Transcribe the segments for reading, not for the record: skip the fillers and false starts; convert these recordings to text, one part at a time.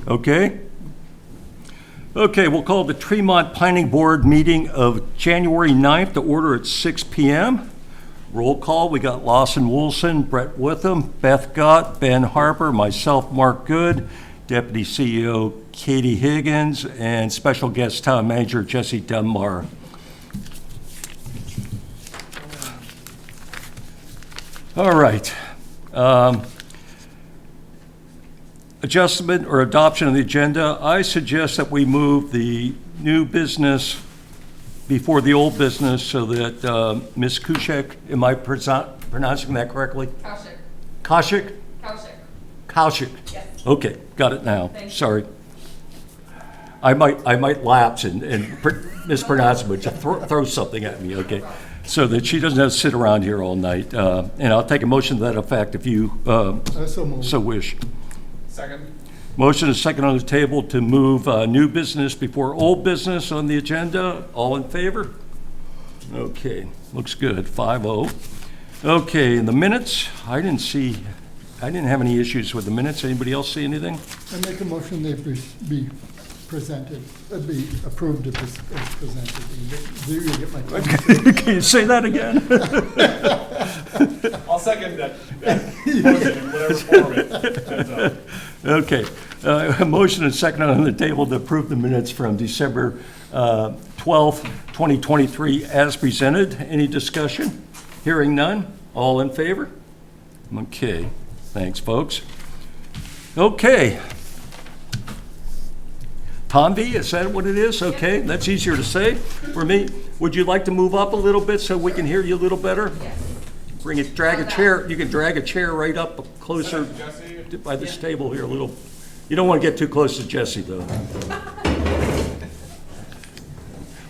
Okay. Okay, we'll call the Tremont Planning Board meeting of January 9th to order at 6 p.m. Roll call, we got Lawson Wilson, Brett Witham, Beth Gott, Ben Harper, myself, Mark Good, Deputy CEO Katie Higgins, and special guest town manager Jesse Dunbar. All right. Adjustment or adoption of the agenda. I suggest that we move the new business before the old business so that Ms. Kushek, am I pronouncing that correctly? Kaushik. Kaushik? Kaushik. Kaushik. Yes. Okay, got it now. Thank you. Sorry. I might lapse and mispronounce it, but you throw something at me, okay? So that she doesn't have to sit around here all night. And I'll take a motion to that effect if you so wish. Second. Motion is second on the table to move new business before old business on the agenda. All in favor? Okay, looks good, 5-0. Okay, in the minutes, I didn't have any issues with the minutes. Anybody else see anything? I make a motion they be presented, be approved as presented. Do you get my question? Can you say that again? I'll second that motion in whatever form it ends up. Okay, a motion and second on the table to approve the minutes from December 12th, 2023 as presented. Any discussion? Hearing none? All in favor? Okay, thanks folks. Okay. Tomby, is that what it is? Okay, that's easier to say for me. Would you like to move up a little bit so we can hear you a little better? Yes. Bring it, drag a chair. You can drag a chair right up closer Jesse? by this table here a little. You don't want to get too close to Jesse, though.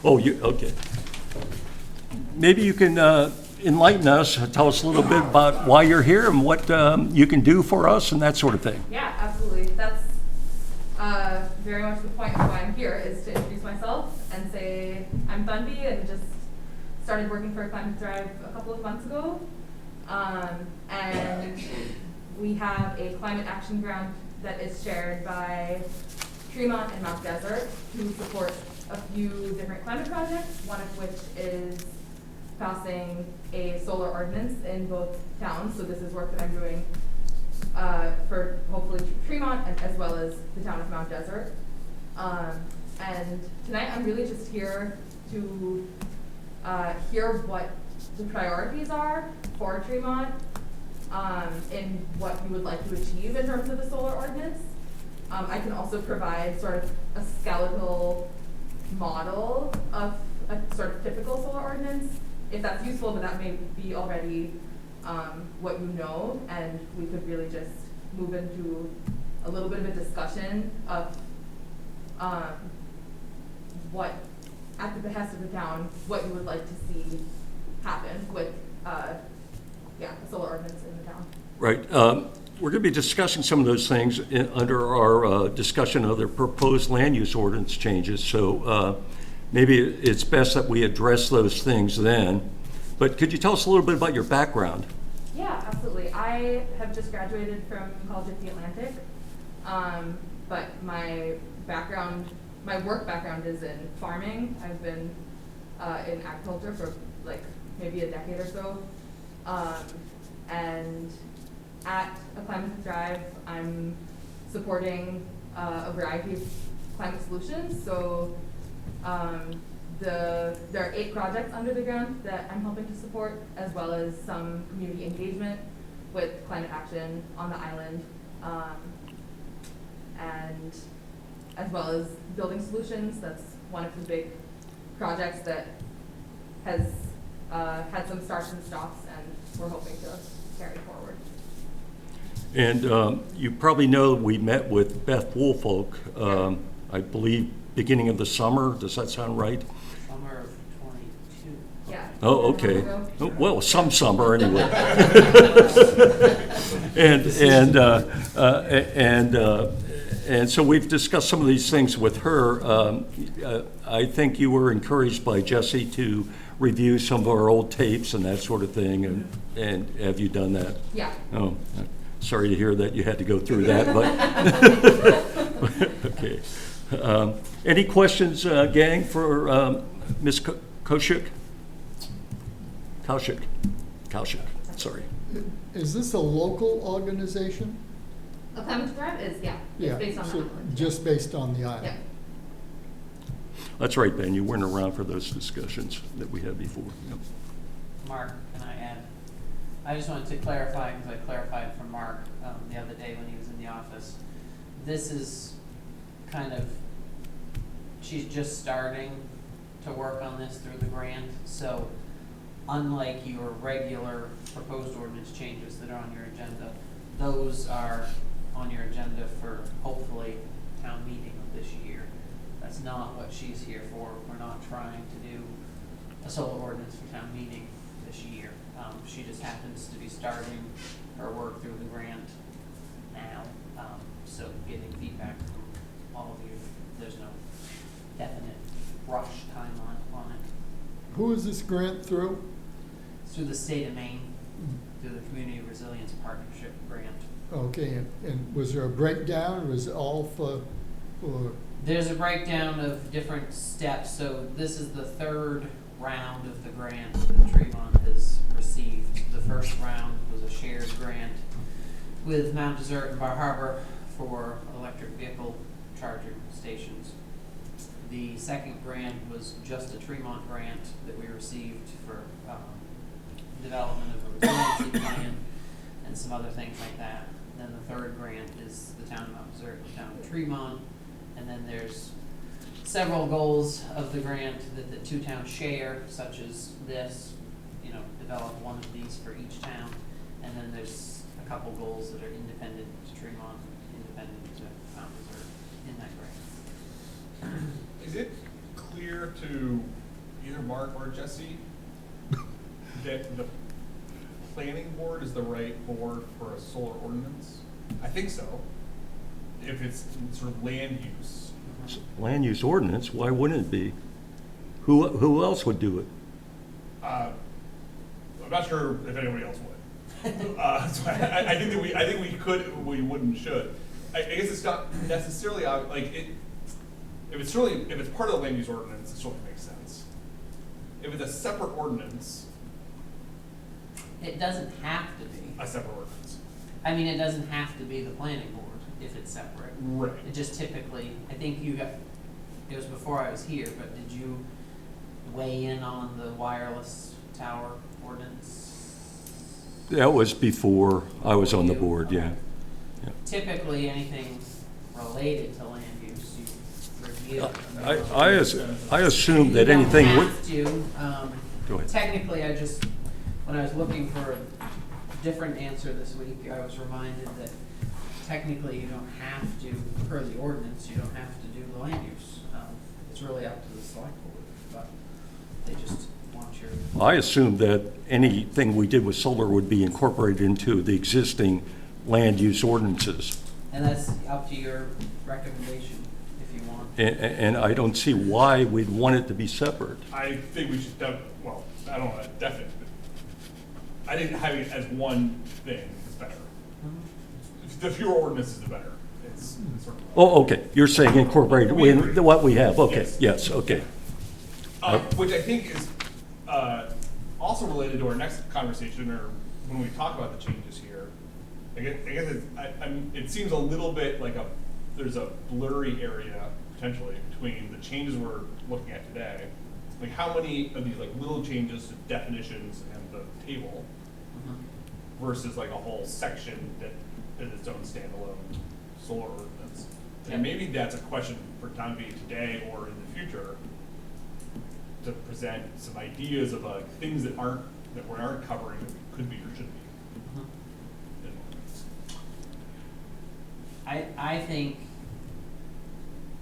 Oh, okay. Maybe you can enlighten us, tell us a little bit about why you're here and what you can do for us and that sort of thing. Yeah, absolutely. That's very much the point of why I'm here, is to introduce myself and say I'm Bunby and just started working for Climate Thrive a couple of months ago. And we have a climate action grant that is shared by Tremont and Mount Desert, who support a few different climate projects, one of which is passing a solar ordinance in both towns. So this is work that I'm doing for hopefully Tremont and as well as the town of Mount Desert. And tonight I'm really just here to hear what the priorities are for Tremont in what you would like to achieve in terms of the solar ordinance. I can also provide sort of a skeletal model of a sort of typical solar ordinance, if that's useful, but that may be already what you know, and we could really just move into a little bit of a discussion of what, at the behest of the town, what you would like to see happen with a solar ordinance in the town. Right. We're going to be discussing some of those things under our discussion of the proposed land use ordinance changes. So maybe it's best that we address those things then. But could you tell us a little bit about your background? Yeah, absolutely. I have just graduated from College of the Atlantic, but my work background is in farming. I've been in agriculture for like maybe a decade or so. And at A Climate to Thrive, I'm supporting a variety of climate solutions. So there are 8 projects under the grant that I'm helping to support, as well as some community engagement with climate action on the island, and as well as building solutions. That's one of the big projects that has had some starts and stops, and we're hoping to carry forward. And you probably know we met with Beth Woolfolk, I believe, beginning of the summer. Does that sound right? Summer of 22. Yeah. Oh, okay. Oh, well, some summer anyway. And so we've discussed some of these things with her. I think you were encouraged by Jesse to review some of our old tapes and that sort of thing. And have you done that? Yeah. Oh, sorry to hear that you had to go through that, but Any questions, gang, for Ms. Kaushik? Kaushik, sorry. Is this a local organization? A climate grant is, yeah, Yeah, it's based on the so island. just based on the island? Yeah. That's right, Ben, you weren't around for those discussions that we had before. Yep. Mark, can I add? I just wanted to clarify, because I clarified from Mark the other day when he was in the office. This is kind of, she's just starting to work on this through the grant, so unlike your regular proposed ordinance changes that are on your agenda, those are on your agenda for hopefully town meeting of this year. That's not what she's here for. We're not trying to do a solar ordinance for town meeting this year. She just happens to be starting her work through the grant now. So getting feedback from all of you. There's no definite rush timeline on it. Who is this grant through? It's through the state of Maine, through the Community Resilience Partnership grant. Okay, and was there a breakdown, was it all for, There's a breakdown of different steps. So this is the third round of the grant that Tremont has received. The first round was a shared grant with Mount Desert and Bar Harbor for electric vehicle charging stations. The second grant was just a Tremont grant that we received for development of a resiliency plan and some other things like that. Then the third grant is the town of Mount Desert, the town of Tremont, and then there's several goals of the grant that the two towns share, such as this, develop one of these for each town, and then there's a couple goals that are independent to Tremont, independent to Mount Desert in that grant. Is it clear to either Mark or Jesse that the planning board is the right board for a solar ordinance? I think so. If it's sort of land use. Land use ordinance, why wouldn't it be? Who else would do it? I'm not sure if anybody else would. So I think that we could, we would and should. I guess it's not necessarily like it. If it's part of the land use ordinance, it certainly makes sense. If it's a separate ordinance, It doesn't have to be. a separate ordinance. I mean, it doesn't have to be the planning board if it's separate. Right. It just typically, I think it was before I was here, but did you weigh in on the wireless tower ordinance? That was before I was on the board, yeah. Yeah. Typically, anything related to land use, you review. I assume that anything You would. don't have to. Go ahead. Technically, when I was looking for a different answer this week, I was reminded that technically you don't have to, per the ordinance, you don't have to do the land use. It's really up to the select board, but they just want your. I assumed that anything we did with solar would be incorporated into the existing land use ordinances. And that's up to your recommendation, if you want. And I don't see why we'd want it to be separate. I think we should, well, I don't know, definitely. I think having it as one thing is better. The fewer ordinances, the better. It's sort of. Oh, okay, you're saying incorporate We agree. in what we have, okay, Yes. yes, okay. Which I think is also related to our next conversation, or when we talk about the changes here. I guess it seems a little bit like there's a blurry area potentially between the changes we're looking at today. Like how many of these like little changes to definitions and the table versus like a whole section that is its own standalone solar ordinance. Yeah. And maybe that's a question for town meeting today or in the future to present some ideas of things that we aren't covering that we could be or should be. in ordinance. I think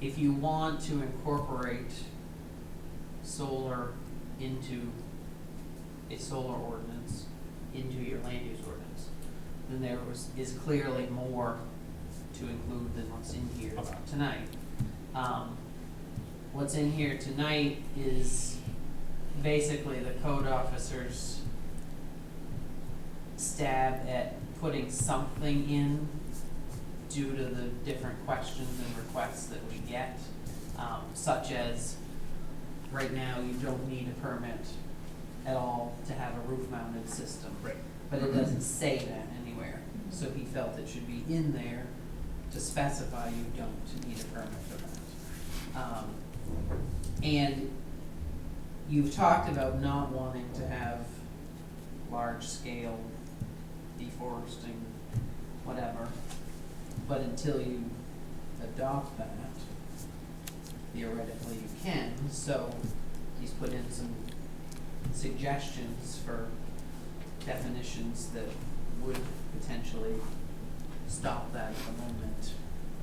if you want to incorporate solar into a solar ordinance, into your land use ordinance, then there is clearly more to include than what's in here Okay. tonight. What's in here tonight is basically the code officer's stab at putting something in due to the different questions and requests that we get. such as, right now, you don't need a permit at all to have a roof-mounted system. Right. But it doesn't say that anywhere, so he felt it should be in there to specify you don't need a permit for that. And you've talked about not wanting to have large-scale deforesting, whatever, but until you adopt that, theoretically you can, so he's put in some suggestions for definitions that would potentially stop that at the moment.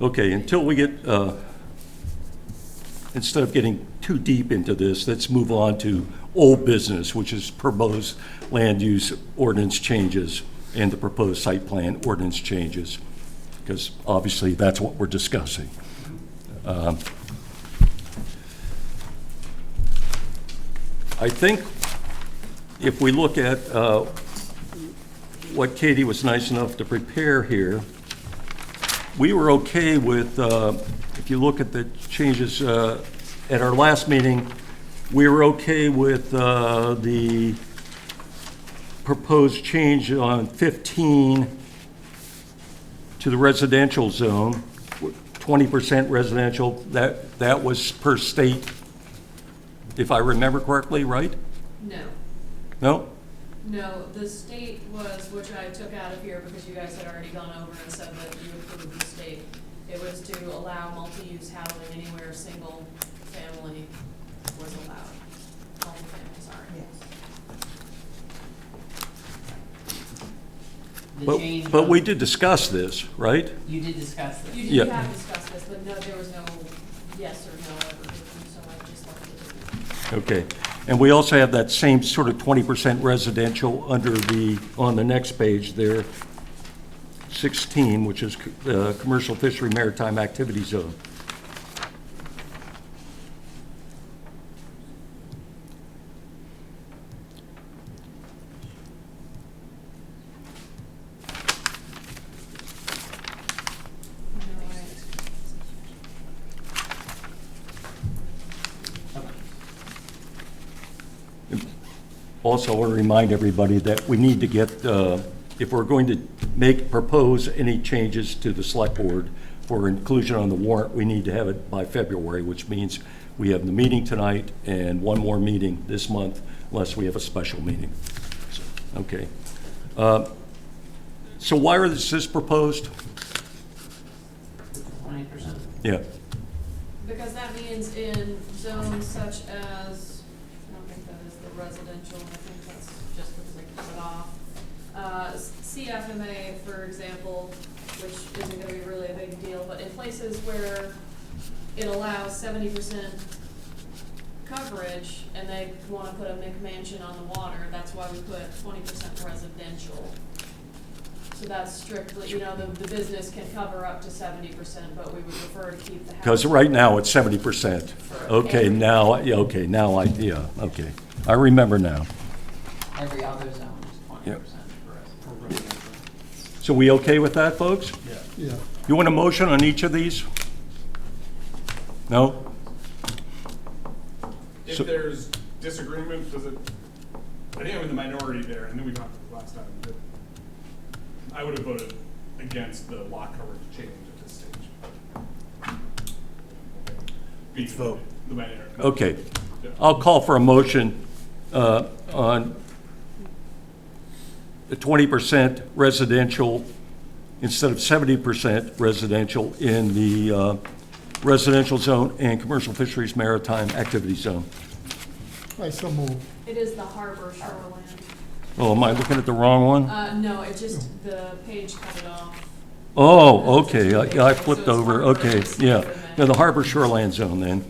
Okay, until we get, instead of getting too deep into this, let's move on to old business, which is proposed land use ordinance changes and the proposed site plan ordinance changes, because obviously that's what we're discussing. I think if we look at what Katie was nice enough to prepare here, we were okay with, if you look at the changes at our last meeting, we were okay with the proposed change on 15 to the residential zone, 20% residential. That was per state, if I remember correctly, right? No. No? No, the state was, which I took out of here because you guys had already gone over and said that you approved the state. It was to allow multi-use housing anywhere single family was allowed. Multi-family, sorry. The change But of- we did discuss this, right? You did discuss this. You Yeah. have discussed this, but no, there was no yes or no ever, so I just left it. Okay. And we also have that same sort of 20% residential under the, on the next page there, 16, which is commercial fishery maritime activity zone. Also, I want to remind everybody that we need to get, if we're going to propose any changes to the select board for inclusion on the warrant, we need to have it by February, which means we have the meeting tonight and one more meeting this month, unless we have a special meeting. So, okay. So why is this proposed? 20%. Yeah. Because that means in zones such as, I don't think that is the residential, I think that's just because I cut it off. CFMA, for example, which isn't gonna be really a big deal, but in places where it allows 70% coverage and they wanna put a McMansion on the water, that's why we put 20% residential. So that's strictly, you know, the business can cover up to 70%, but we would prefer to keep the house. Because right now it's 70%. Okay, now, yeah, okay. I remember now. Every other zone is 20% Yep. for residential. So we okay with that, folks? Yeah. You want a motion on each of these? No? If So- there's disagreement, does it, I think I'm in the minority there, I know we talked about it last time, but I would have voted against the lot coverage change at this stage. Let's vote. The minority. Okay. Yeah. I'll call for a motion on the 20% residential instead of 70% residential in the residential zone and commercial fisheries maritime activity zone. I so move. It is the harbor shoreline. Oh, am I looking at the wrong one? No, it just, the page cut it off. Oh, okay, I flipped So it's over, harbor, okay, it's yeah. over there. Yeah, the harbor shoreline zone then.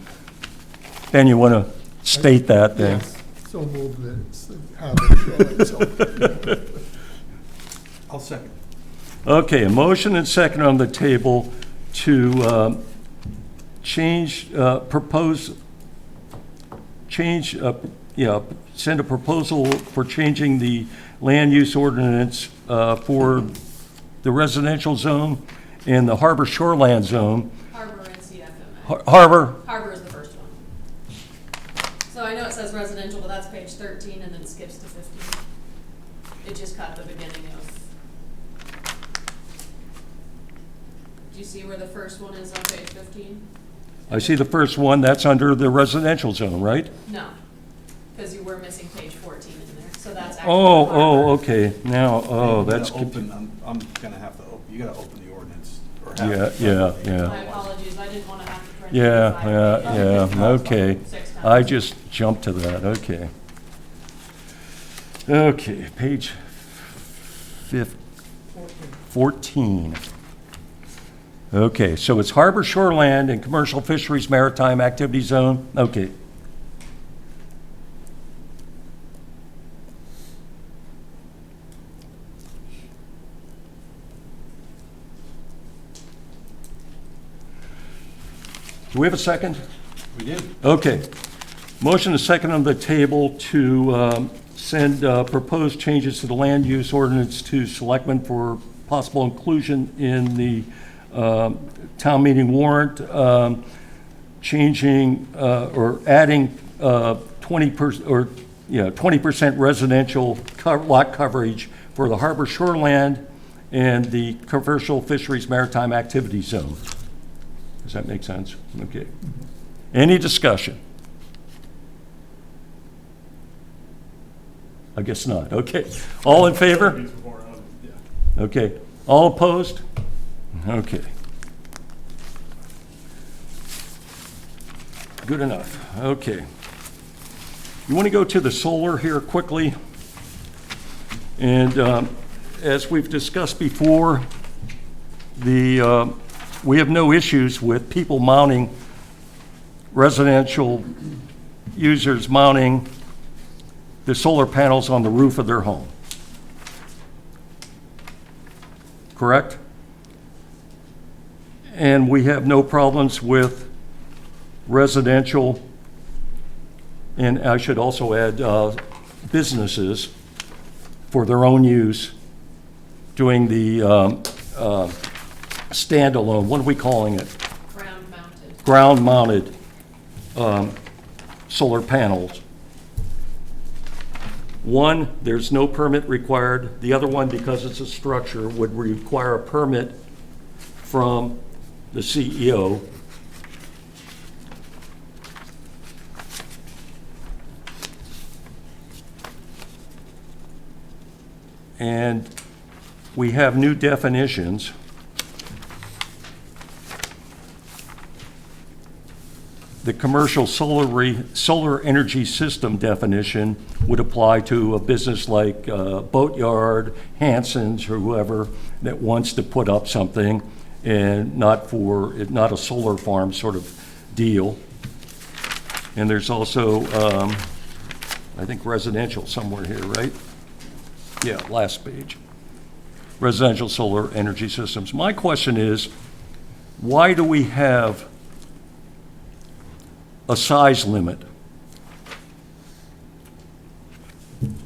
Ben, you want to state that then? Yes, so move that it's the harbor shoreline zone. I'll second. Okay, a motion and second on the table to send a proposal for changing the land use ordinance for the residential zone and the harbor shoreland zone. Harbor and CFMA. Harbor, Harbor is I know it says residential, but that's page 13 and then skips to 15. It just cut the beginning of. Do you see where the first one is on page 15? I see the first one, that's under the residential zone, right? No, because you were missing page 14 in there, so that's actually. Oh, the harbor. okay, now, oh, You gotta that's, open, I'm gonna have to, you gotta open the ordinance. Or have Yeah, it. yeah. My apologies, I didn't want to have to print. yeah, 5 yeah, pages. yeah, okay. 6 times. I just jumped to that, okay. Okay, page 14. Okay, so it's harbor, shoreland, and commercial fisheries maritime activity zone, okay. Do we have a second? We did. Okay. Motion is second on the table to send proposed changes to the land use ordinance to selectmen for possible inclusion in the town meeting warrant, changing or adding 20% residential lot coverage for the harbor shoreland and the commercial fisheries maritime activity zone. Does that make sense? Okay. Any discussion? I guess not. Okay. All in favor? Before, yeah. Okay. All opposed? Okay. Good enough. Okay. You want to go to the solar here quickly? And as we've discussed before, we have no issues with people mounting, residential users mounting the solar panels on the roof of their home. Correct? And we have no problems with residential, and I should also add businesses for their own use doing the standalone, what are we calling it? Ground-mounted. Ground-mounted solar panels. One, there's no permit required. The other one, because it's a structure, would require a permit from the CEO. And we have new definitions. The commercial solar energy system definition would apply to a business like Boatyard, Hanson's, or whoever that wants to put up something, and not a solar farm sort of deal. And there's also, I think, residential somewhere here, right? Yeah, last page. Residential solar energy systems. My question is, why do we have a size limit?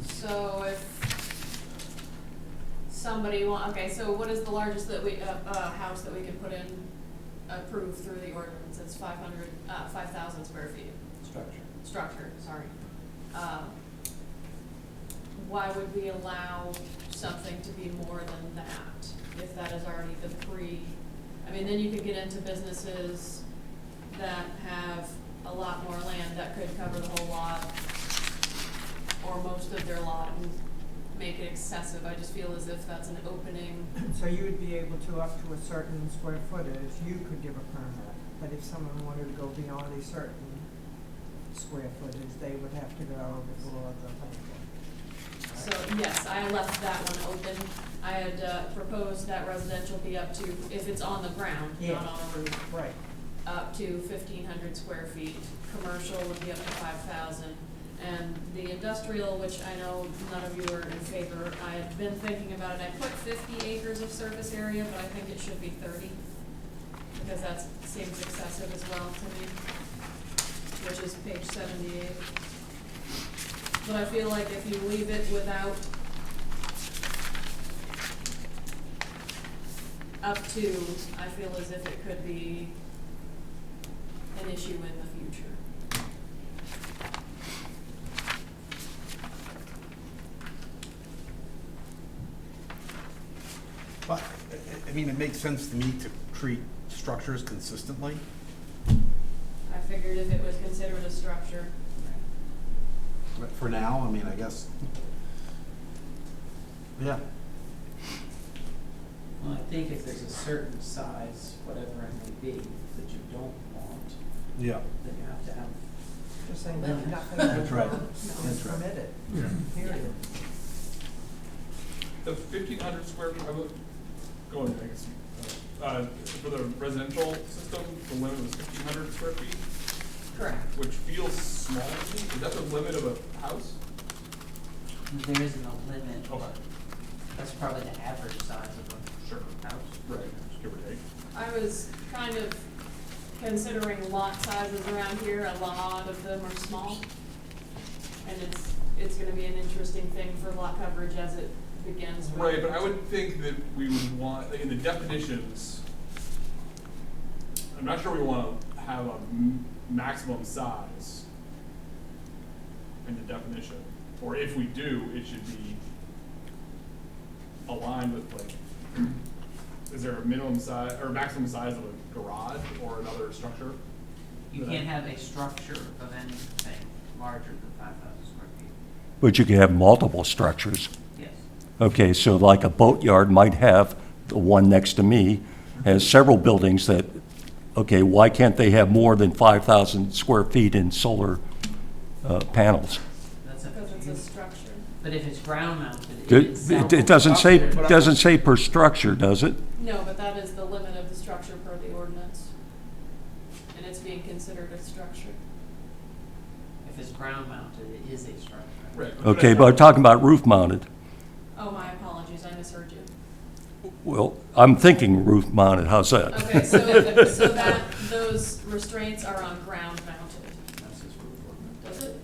So if somebody okay, so what is the largest that we, house that we can put in, approved through the ordinance? It's 5,000 square feet. Structure, sorry. Why would we allow something to be more than that if that is already the I mean, then you could get into businesses that have a lot more land that could cover the whole lot or most of their lot and make it excessive. I just feel as if that's an opening. So you would be able to, up to a certain square footage, you could give a permit. But if someone wanted to go beyond a certain square footage, they would have to go before the planning board. So yes, I left that one open. I had proposed that residential be up to, if it's on the ground, Yeah. not on a roof, Right. up to 1,500 square feet. Commercial would be up to 5,000. And the industrial, which I know none of you are in favor, I had been thinking about it. I put 50 acres of surface area, but I think it should be 30, because that seems excessive as well to me, which is page 78. But I feel like if you leave it without up to, I feel as if it could be an issue in the future. But, I mean, it makes sense to me to treat structures consistently. I figured if it was considered a structure. But for now, I mean, I guess, yeah. Well, I think if there's a certain size, whatever it may be, that you don't want, Yeah. then you have to have. Just saying Limit. that nothing That's right. is That's right. permitted, Yeah. period. The 1,500 square feet, I would, go on, I guess, for the residential system, the limit was 1,500 square feet, Correct. which feels small to me. Is that the limit of a house? There isn't a limit. Okay, That's probably the average size of sure. a house. Right, give or take. I was kind of considering lot sizes around here, a lot of them are small. And it's gonna be an interesting thing for lot coverage as it begins. with- Right, but I would think that we would want, in the definitions, I'm not sure we want to have a maximum size in the definition. Or if we do, it should be aligned with like, is there a minimum size or maximum size of a garage or another structure? You can't have a structure of anything larger than 5,000 square feet. But you can have multiple structures. Yes. Okay, so like a boatyard might have, the one next to me has several buildings that, okay, why can't they have more than 5,000 square feet in solar panels? That's Because it's a structure. But if it's ground mounted, it It is it doesn't say per structure, does it? No, but that is the limit of the structure per the ordinance. And it's being considered a structure. If it's ground mounted, it is a structure. Right. Okay, but I'm talking about roof mounted. Oh, my apologies, I misheard you. Well, I'm thinking roof mounted, how's that? Okay, so that, those restraints are on ground mounted, That's just roof ordinance. does it?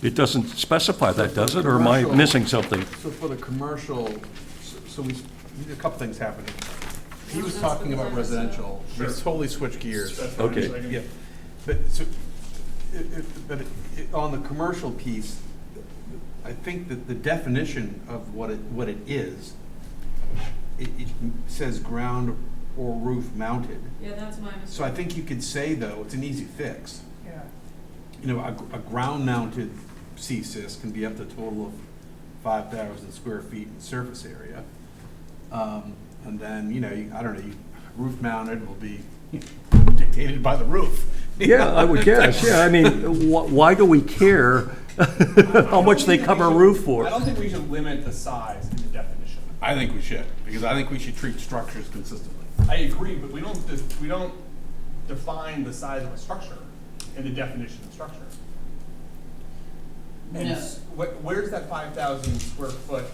It doesn't specify that, does it, or am I Commercial- missing something? So for the commercial, a couple things happening. He was That's talking the about premise of it. residential, we Sure. totally switched gears. That's fine, Okay. just a second. Yeah, but so, on the commercial piece, I think that the definition of what it is, it says ground or roof mounted. Yeah, that's my mistake. So I think you could say, though, it's an easy fix. Yeah. You know, a ground-mounted CSIS can be up to a total of 5,000 square feet in surface area. And then, you know, I don't know, roof-mounted will be dictated by the roof. Yeah, I would guess, yeah, I mean, why do we care how much they cover a roof I for? don't think we should limit the size in the definition. I think we should, because I think we should treat structures consistently. I agree, but we don't define the size of a structure in the definition of structure. And No. where's that 5,000 square foot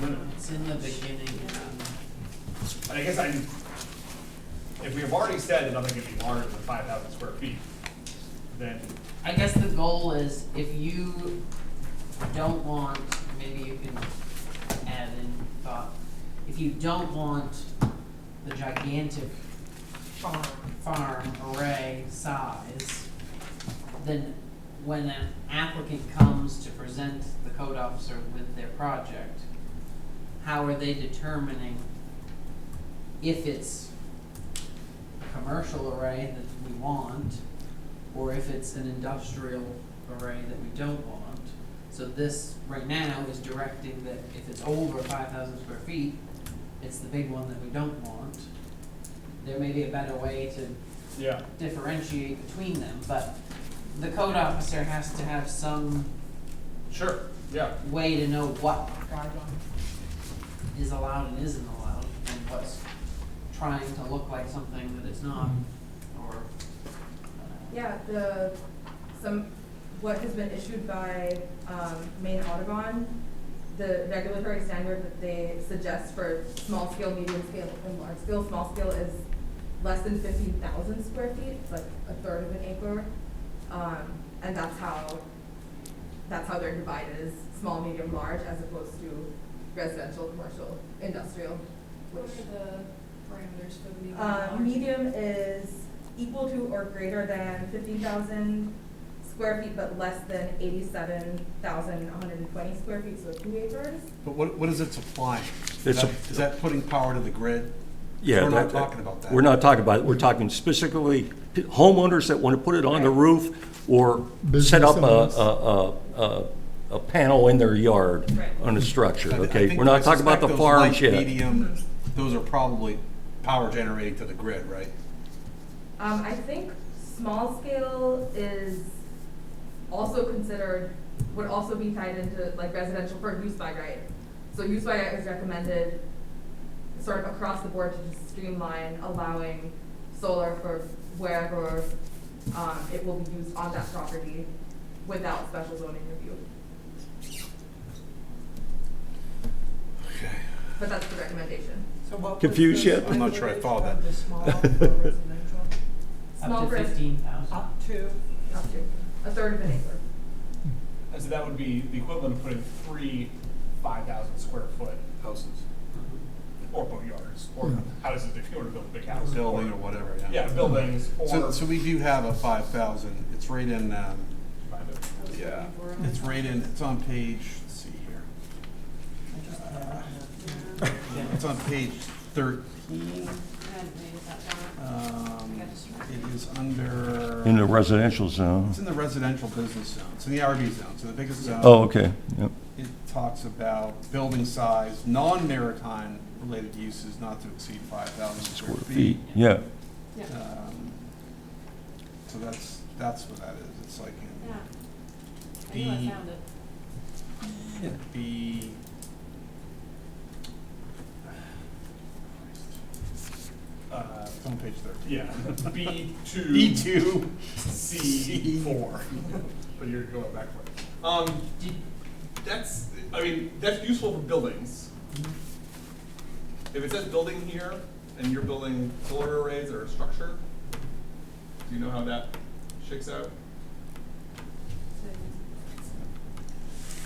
limit? It's in the beginning. And I guess if we have already said that nothing can be larger than 5,000 square feet, then I guess the goal is if you don't want, maybe you can add in thought, if you don't want the gigantic farm array size, then when an applicant comes to present the code officer with their project, how are they determining if it's a commercial array that we want, or if it's an industrial array that we don't want? So this, right now, is directing that if it's over 5,000 square feet, it's the big one that we don't want. There may be a better way to yeah. differentiate between them, but the code officer has to have some Sure, yeah. way to know what Guideline. is allowed and isn't allowed, and what's trying to look like something that it's not, or. Yeah, what has been issued by, Maine Audubon, the regulatory standard that they suggest for small scale, medium scale, and large scale. Small scale is less than 15,000 square feet, it's like a third of an acre. And that's how they're divided, is small, medium, large, as opposed to residential, commercial, industrial. What are the parameters for the medium and large? Medium is equal to or greater than 15,000 square feet, but less than 87,120 square feet, so 2 acres. But what is it supplying? It's Is that putting power to the grid? Yeah. We're not talking about that. We're not talking about it. We're talking specifically homeowners that want to put it on the Right. roof or set Business up a panel in their yard Right. on a structure, I okay? think- We're not I talking about the suspect those farms light, yet. medium, those are probably power generating to the grid, right? I think small scale is also considered, would also be tied into like residential for use by right. So use by right is recommended sort of across the board to just streamline allowing solar for wherever it will be used on that property without special zoning review. Okay. But that's the recommendation. So what was Confused the yet? I'm not sure I language follow of that. the small for residential? Small Up to for 15,000. Up to, up to a third of an acre. And so that would be the equivalent of putting 3 5,000 square foot houses, or boatyards, or houses if you want to build a big house. Building or whatever, yeah. Yeah, buildings, or. So we do have a 5,000, it's right in, yeah, it's right in, it's on page, let's see here. It's on page 13. I hadn't made it that far. It is under. In the residential zone. It's in the residential business zone. It's in the RB zone, so the biggest zone. Oh, okay, yep. It talks about building size, non-maritime related uses not to exceed 5,000 square feet. Yeah, Yeah, So that's what that is. It's like yeah. I in knew I B, found it. B. It's on page 13. Yeah, B2. B2. C4. But you're going backward. That's, I mean, that's useful for buildings. If it says building here, and you're building solar arrays or a structure, do you know how that shakes out?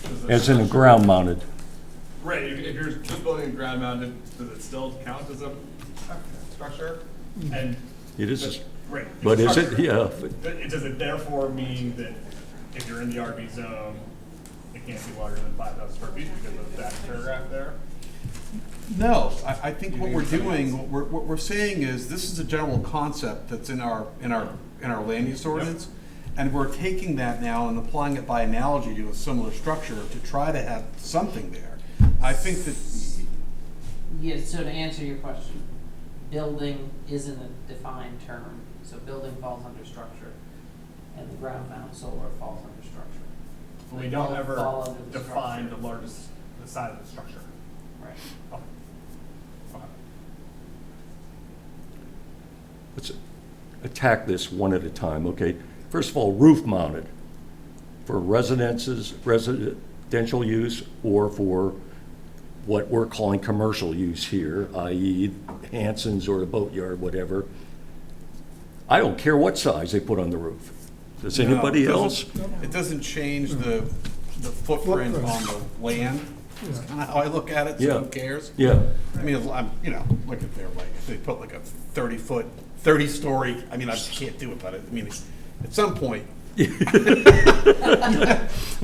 Does as in a ground mounted. Right, if you're just building a ground mounted, does it still count as a structure? And. It is, But- Right. but it's a is it? structure. Yeah. Does it therefore mean that if you're in the RB zone, it can't be larger than 5,000 square feet because of that paragraph there? No, I think what we're doing, what we're saying is, this is a general concept that's in our land use ordinance. And we're taking that now and applying it by analogy to a similar structure to try to have something there. I think that, Yeah, so to answer your question, building isn't a defined term, so building falls under structure, and the ground mount solar falls under structure. But we They don't both ever fall under the define structure. the side of the structure. Right. Okay. Okay. Let's attack this one at a time, okay? First of all, roof mounted for residential use or for what we're calling commercial use here, i.e. Hanson's or the boatyard, whatever. I don't care what size they put on the roof. Does No, anybody it else? doesn't- It doesn't change the footprint on the land, is kind of how I look at it, so Yeah. who cares? Yeah, I mean, I'm, look at their, like, if they put like a 30-story, I mean, I can't do it, but I mean, at some point.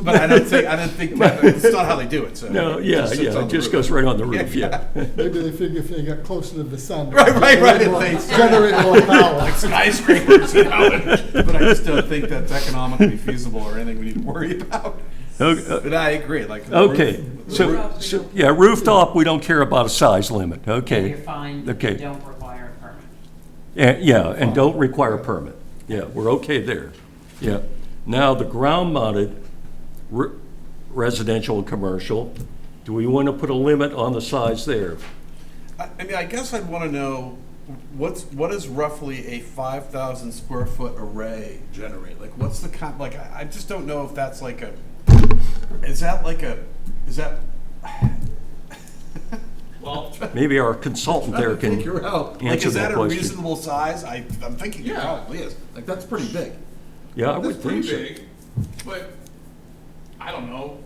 But I don't think, that's not how they do it, so. no, it yeah, just sits yeah, on it the just roof. goes right on the roof, yeah. Maybe they figure if they got closer to the sun. Right, if they- Generate more power. Like skyscrapers, but I just don't think that's economically feasible or anything we need to worry about. Okay, But I agree, like. the Okay, roof- so, yeah, rooftop, we don't care about a size limit, And okay? you're fine, you Okay. don't require a permit. Yeah, and don't require a permit. Yeah, we're okay there. Yeah. Now, the ground-mounted residential and commercial, do we want to put a limit on the size there? I mean, I guess I'd want to know, what is roughly a 5,000 square foot array generate? Like, what's the like, I just don't know if that's like is that, Well, Maybe our consultant there can figure out, like, answer is that that a question. reasonable size? I'm thinking it Yeah. probably is. Like, that's pretty big. Yeah, I that's would pretty think so. big, but I don't know.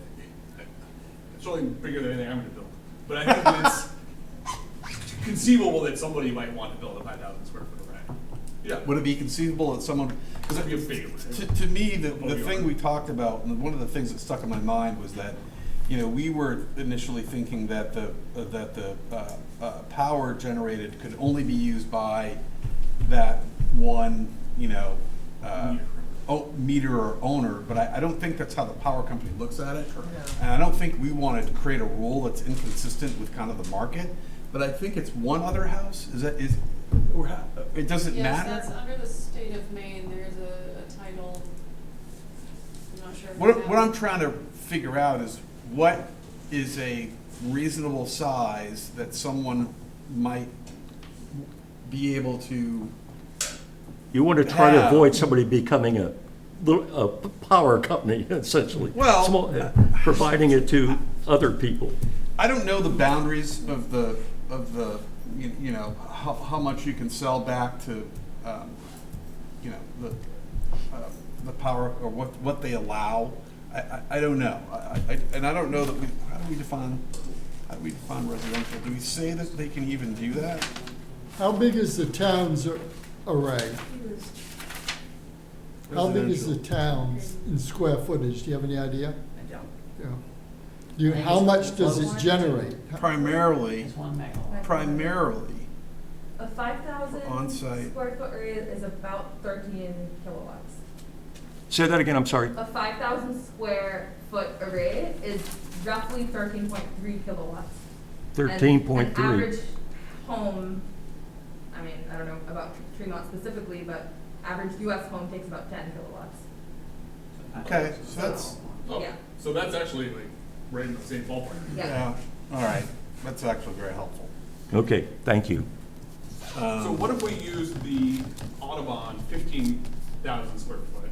It's only bigger than anything I'm gonna build. But I think that it's conceivable that somebody might want to build a 5,000 square foot array. Yeah. Would it be conceivable that someone, because That'd be a favor. to me, the Before we thing are. we talked about, and one of the things that stuck in my mind was that, you know, we were initially thinking that the power generated could only be used by that one, you know, meter or owner, but I don't think that's how the power company looks at it. And I don't think we wanted to create a rule that's inconsistent with kind of the market, but I think it's one other house, it doesn't matter? Yes, that's under the state of Maine, there's a title, I'm not sure. if What, it's what out. I'm trying to figure out is what is a reasonable size that someone might be able to, You want to try to Yeah. avoid somebody becoming a power company, essentially. Well, Providing it to other people. I don't know the boundaries of the, you know, how much you can sell back to, you know, the power, or what they allow. I don't know. And I don't know that how do we define residential? Do we say that they can even do that? How big is the town's array? How big is the Residential. town's in square footage? Do you have any idea? I don't. Yeah. How much does it generate? Primarily, It's 1 megawatt. primarily, A 5,000 On-site. square foot area is about 13 kilowatts. Say that again, I'm sorry. A 5,000 square foot array is roughly 13.3 kilowatts. And 13.3. An average home, I mean, I don't know about Tremont specifically, but average US home takes about 10 kilowatts. okay, so that's, Oh, Yeah. so that's actually like right in the same ballpark. yeah, all right, that's actually very helpful. Okay, thank you. So what if we use the Audubon 15,000 square foot?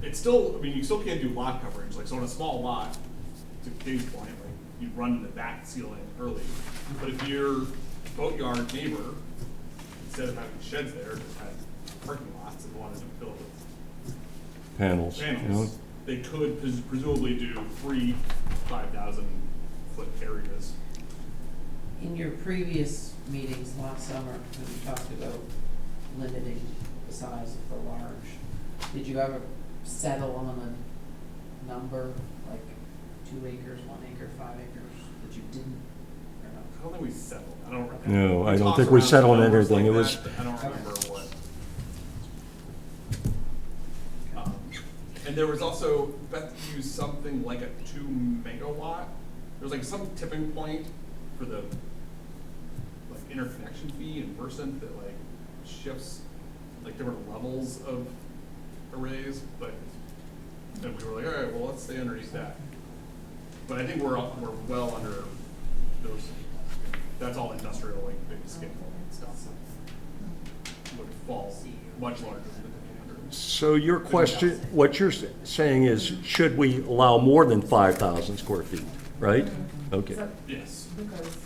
It's still, I mean, you still can't do lot coverage, like, so on a small lot, to Dave's point, like, you run the back ceiling early. But if your boatyard neighbor, instead of having sheds there, just had parking lots and wanted to fill it with Panels. you know. panels, they could presumably do 3 5,000 foot areas. In your previous meetings last summer, when you talked about limiting the size of the large, did you ever settle on a number, like 2 acres, 1 acre, 5 acres, that you didn't, or no? I don't think we settled, I don't remember. No, I don't talked think we around settled on numbers anything. like It was- that, but I don't remember what. And there was also, Beth used something like a 2 megawatt. There was like some tipping point for the like interconnection fee in Versant that like shifts like different levels of arrays, but then we were like, all right, well, let's stay underneath that. But I think we're well under those. That's all industrial, like big scale stuff. Would fall much larger than the 100. So your question, what you're saying is, should we allow more than 5,000 square feet, right? Okay. So, Yes. because,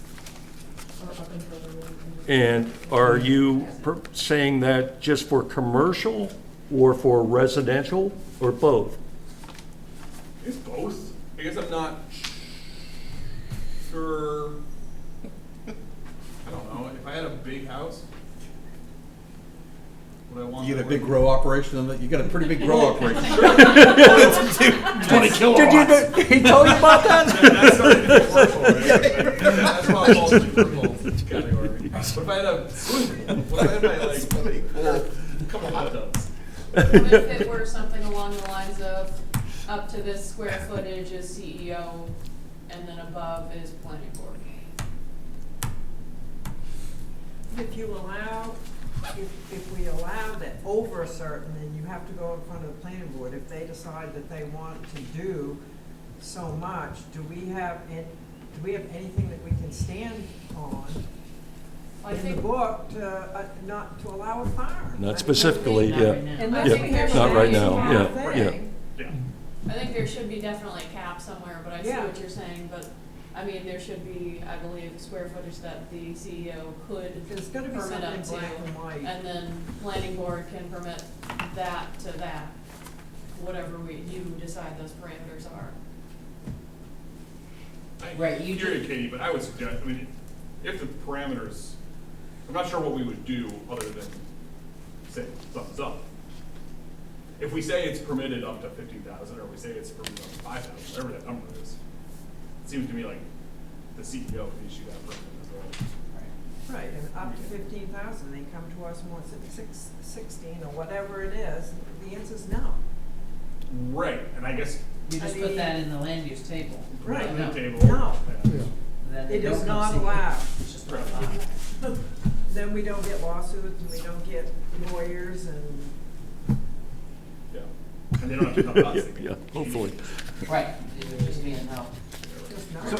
or up until the. And are you saying that just for commercial or for residential or both? I guess both. I guess I'm not sure. I don't know. If I had a big house, would I want You get a to big like- grow operation, you got a pretty big grow operation. 20 Did kilowatts. he tell you about that? That's starting to be commercial, right? That's probably falls in the commercial category. What if I had a swimming pool? What if I had my like a couple hot tubs? What if it were something along the lines of, up to this square footage is CEO, and then above is planning board? If you allow, if we allow that over a certain, then you have to go in front of the planning board. If they decide that they want to do so much, do we have anything that we can stand on I in the think, book to, not to allow a farm? I mean, Not specifically, Not yeah. right now. Unless Yeah, we have not right a now, small yeah, yeah. thing. Yeah. I think there should be definitely a cap somewhere, but I see Yeah. what you're saying, but, I mean, there should be, I believe, square footage that the CEO could There's gotta be permit up something to, black and white. and then planning board can permit that to that, whatever you decide those parameters are. Right, I you hear you, do- Katie, but I would suggest, I mean, if the parameters, I'm not sure what we would do other than say thumbs up. If we say it's permitted up to 15,000, or we say it's permitted up to 5,000, whatever that number is, it seems to me like the CEO can issue that permit as well. Right, and up to 15,000, they come to us and wants it 16 or whatever it is, the answer's no. Right, and I guess We just put that in the land use table. put that on No. the table. No. Yeah. Yeah. Then they It don't is come not see it. allowed. It's just not allowed. Then we don't get lawsuits and we don't get lawyers and, Yeah. And they don't have to come to us. Yeah, they can yeah, change hopefully. it. Right, it would just be a no. just not. So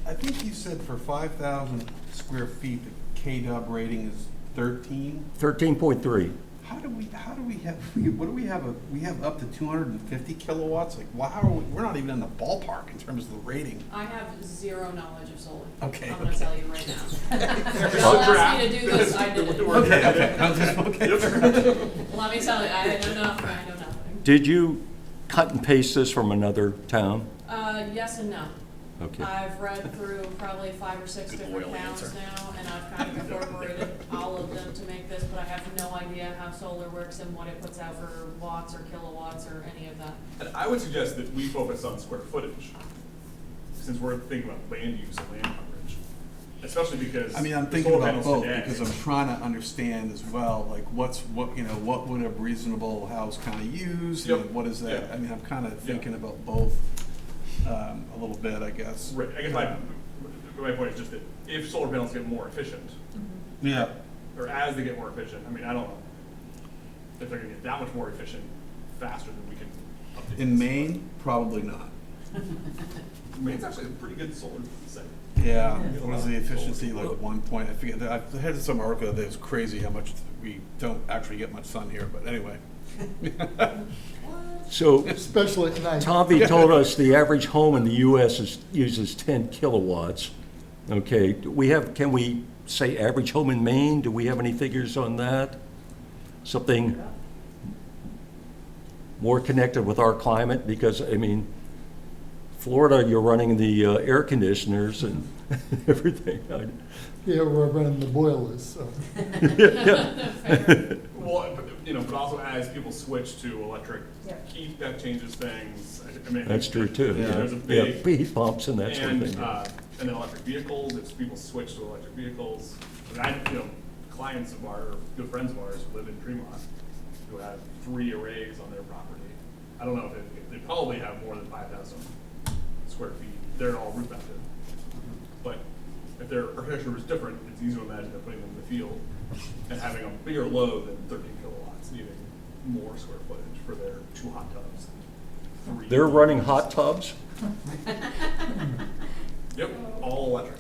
I think you said for 5,000 square feet, the KW rating is 13? 13.3. How do we have, what do we have, we have up to 250 kilowatts? Like, wow, how are we, we're not even in the ballpark in terms of the rating. I have zero knowledge of solar. Okay, I'm gonna okay. tell you right now. There's Y'all a asked draft. me to do this, I did it. Okay, I'm just, okay. Let me tell you, I know nothing, I know nothing. Did you cut and paste this from another town? Yes and no. Okay. I've read through probably 5 or 6 different towns now, and I've kind of incorporated all of them to make this, but I have no idea how solar works and what it puts out for watts or kilowatts or any of that. And I would suggest that we focus on square footage, since we're thinking about land use and land coverage. Especially because. I mean, I'm the thinking solar about panels both, today- because I'm trying to understand as well, like, what would a reasonable house kind of use? Yep. And what is that? Yeah. I mean, I'm kind of Yeah. thinking about both, a little bit, I guess. Right, I guess my point is just that if solar panels get more efficient, Yeah. or as they get more efficient, I mean, I don't know if they're gonna get that much more efficient faster than we can update. In this. Maine, probably not. Maine's actually a pretty good solar site. Yeah, what is the efficiency, like 1 point, I forget, I had some article that was crazy how much we don't actually get much sun here, but anyway. So especially at night. Tavi told us the average home in the US uses 10 kilowatts. Okay, can we say average home in Maine? Do we have any figures on that? Something more connected with our climate? Because, I mean, Florida, you're running the air conditioners and everything. Yeah, we're running the boilers, so. Yeah. Well, but also as people switch to electric Yep. heat, that changes things. I mean, I That's think true too. Yeah. There's a Yeah, big, heat pumps and that sort of and, thing. and then electric vehicles, if people switch to electric vehicles. And clients of ours, good friends of ours who live in Tremont, who have 3 arrays on their property. I don't know if they probably have more than 5,000 square feet. They're all roof mounted. But if their architecture is different, it's easy to imagine they're putting them in the field and having a bigger load than 13 kilowatts, needing more square footage for their 2 hot tubs. And 3 They're running hot tubs? Yep, all electric.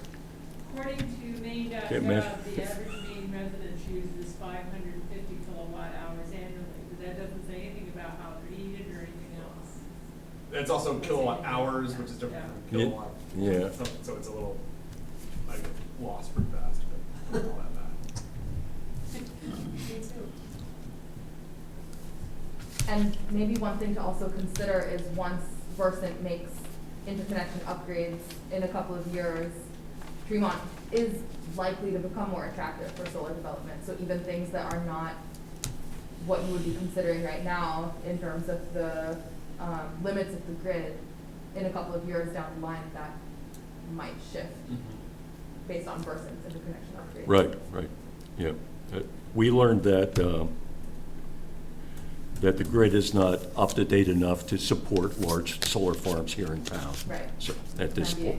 According to Maine.gov, Can't measure. the average Maine resident uses 550 kilowatt hours annually, but that doesn't say anything about how they're heated or anything else. It's also kilowatt hours, which is different from Yeah. kilowatt. Yeah. So it's a little, I get lost pretty fast, but all that math. Me too. And maybe one thing to also consider is once Versant makes interconnection upgrades in a couple of years, Tremont is likely to become more attractive for solar development. So even things that are not what you would be considering right now in terms of the limits of the grid, in a couple of years down the line, that might shift based on Versant's interconnection upgrades. Right, yeah. We learned that the grid is not up to date enough to support large solar farms here in town. Right. So at this Yeah.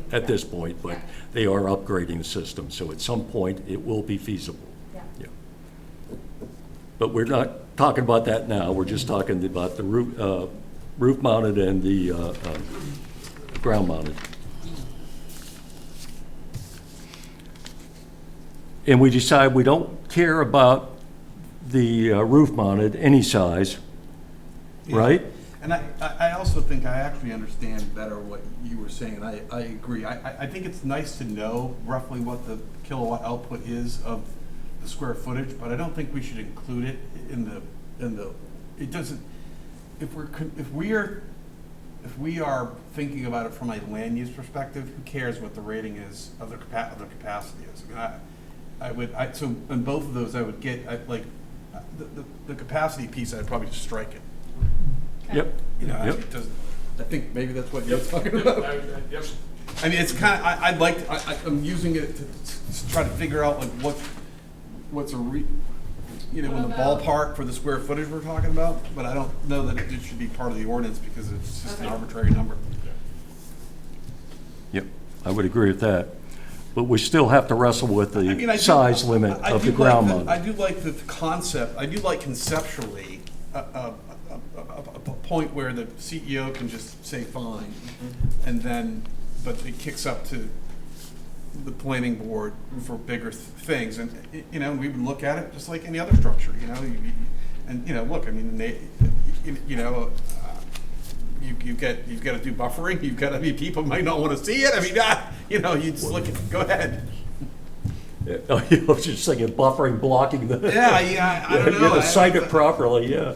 point, but Yeah. they are upgrading the system, so at some point it will be feasible. Yeah. Yeah. But we're not talking about that now. We're just talking about the roof mounted and the ground mounted. And we decide we don't care about the roof mounted, any size, Yeah. right? And I also think I actually understand better what you were saying. I agree. I think it's nice to know roughly what the kilowatt output is of the square footage, but I don't think we should include it in the, it doesn't, if we are thinking about it from a land use perspective, who cares what the rating is of the capacity is? I mean, so in both of those, I would get, the capacity piece, I'd probably just strike it. Yep, You know, Yep. it doesn't, I think maybe that's what you're Yep, talking yep, about. yep. I mean, it's kind of, I'd like, I'm using it to try to figure out like what's a you know, in the What about- ballpark for the square footage we're talking about, but I don't know that it should be part of the ordinance because it's just an Okay. arbitrary number. yep, I would agree with that. But we still have to wrestle with I mean, I the do- size limit I of do the like ground I mounted. do like the concept, I do like conceptually a point where the CEO can just say fine, and then, but it kicks up to the planning board for bigger things, and, you know, we would look at it just like any other structure, you know, and, you know, look, I mean, you know, you've got to do buffering, you've got to be, people might not want to see it, I mean, you know, you just look at, go ahead. Yeah, oh, I was just thinking buffering, blocking the. Yeah, I don't You know. gotta cite it properly, yeah.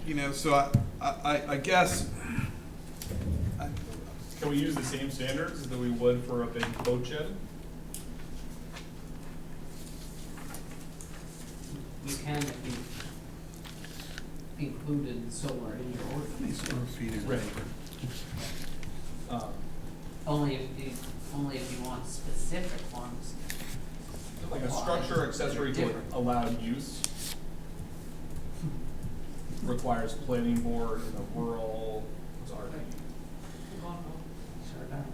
You know, so I guess, Can we use the same standards that we would for a big boat shed? You can if you included solar in your ordinance. Right. Only if you want specific ones. Like a structure accessory to an Different. allowed use requires planning board in a rural, sorry. Sure don't.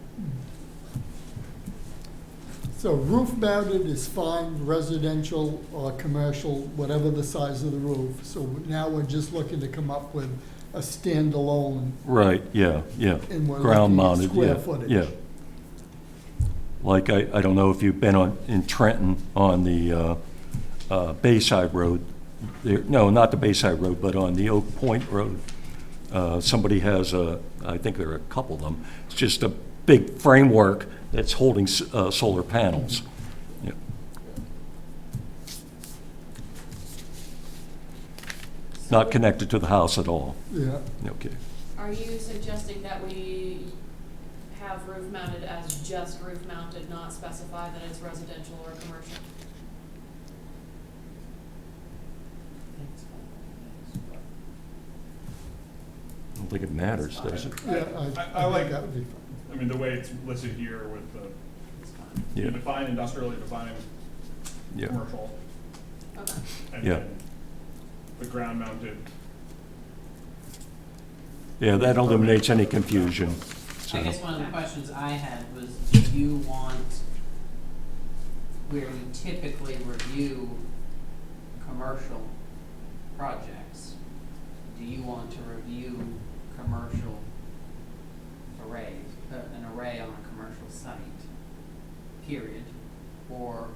So roof mounted is fine, residential or commercial, whatever the size of the roof. So now we're just looking to come up with a standalone, Right, yeah, yeah. and we're Ground looking at mounted, square yeah, footage. yeah. Like, I don't know if you've been in Trenton on the Bayside Road. No, not the Bayside Road, but on the Oak Point Road. Somebody has I think there are a couple of them. It's just a big framework that's holding solar panels. Yeah. Not connected to the house at all. Yeah, Okay. Are you suggesting that we have roof mounted as just roof mounted, not specify that it's residential or commercial? I don't think it matters, does it? yeah, I think like- that would be fine. I mean, the way it's listed here with the, you Yeah, define industrial, you define yeah. commercial, Okay. and Yeah. then the ground mounted. Yeah, that eliminates any confusion. So, I guess one of the questions I had was, do you want, where you typically review commercial projects, do you want to review commercial arrays, an array on a commercial site, period, or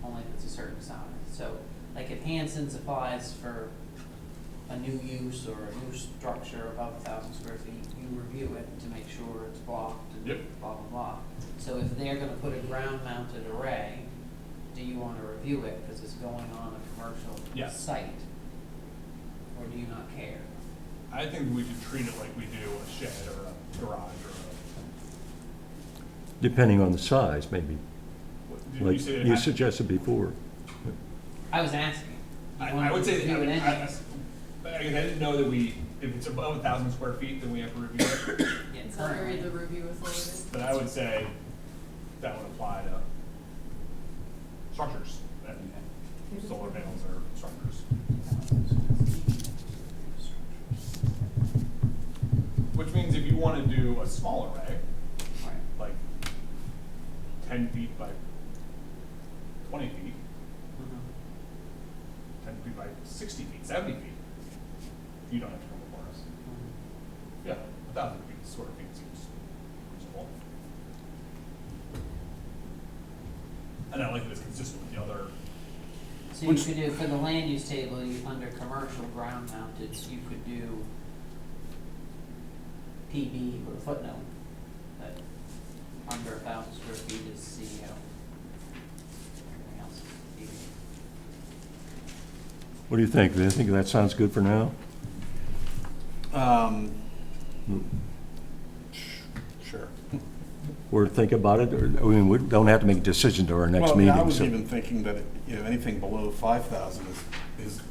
only if it's a certain size? So, like if Hanson's applies for a new use or a new structure above 1,000 square feet, you review it to make sure it's blocked and Yep. blah, blah, blah. So if they're gonna put a ground-mounted array, do you wanna review it because it's going on a commercial Yes. site? Or do you not care? I think we should treat it like we do a shed or a garage or depending on the size, maybe, did you like say it you has- suggested before. I was asking. You I wanted would to say, review it anyways. I guess I didn't know that if it's above 1,000 square feet, then we have to review it. Yeah, It's under currently. the review authority. But I would say that would apply to structures, and solar panels are structures. Which means if you want to do a small array, Right. like 10 feet by 20 feet, Mhm. 10 feet by 60 feet, 70 feet, you don't have to come before us. Yeah, 1,000 square feet seems reasonable. And I like that it's consistent with the other, So you could do, for the land use table, under commercial ground mounted, you could do PB with a footnote, that under 1,000 square feet is CEO. Everything else is PB. What do you think? Do you think that sounds good for now? Sure. or think about it? Or, I mean, we don't have to make a decision to our next Well, I mean, meeting. I was so- even thinking that, anything below 5,000 is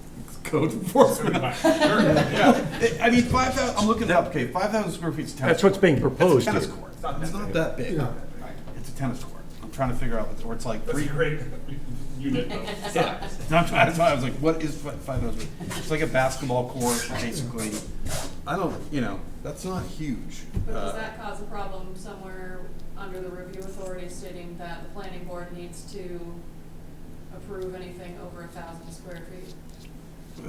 code enforcement. Sure, yeah. I mean, 5,000, I'm looking up, okay, 5,000 square feet is a tennis That's what's court. being proposed It's a tennis here. court. not It's that not big. that big. Yeah. It's a tennis court. I'm trying to figure out, or it's like That's a three. great unit of size. That's why I was like, what is 5,000? It's like a basketball court, basically. I don't, that's not huge. But does that cause a problem somewhere under the review authority stating that the planning board needs to approve anything over 1,000 square feet? We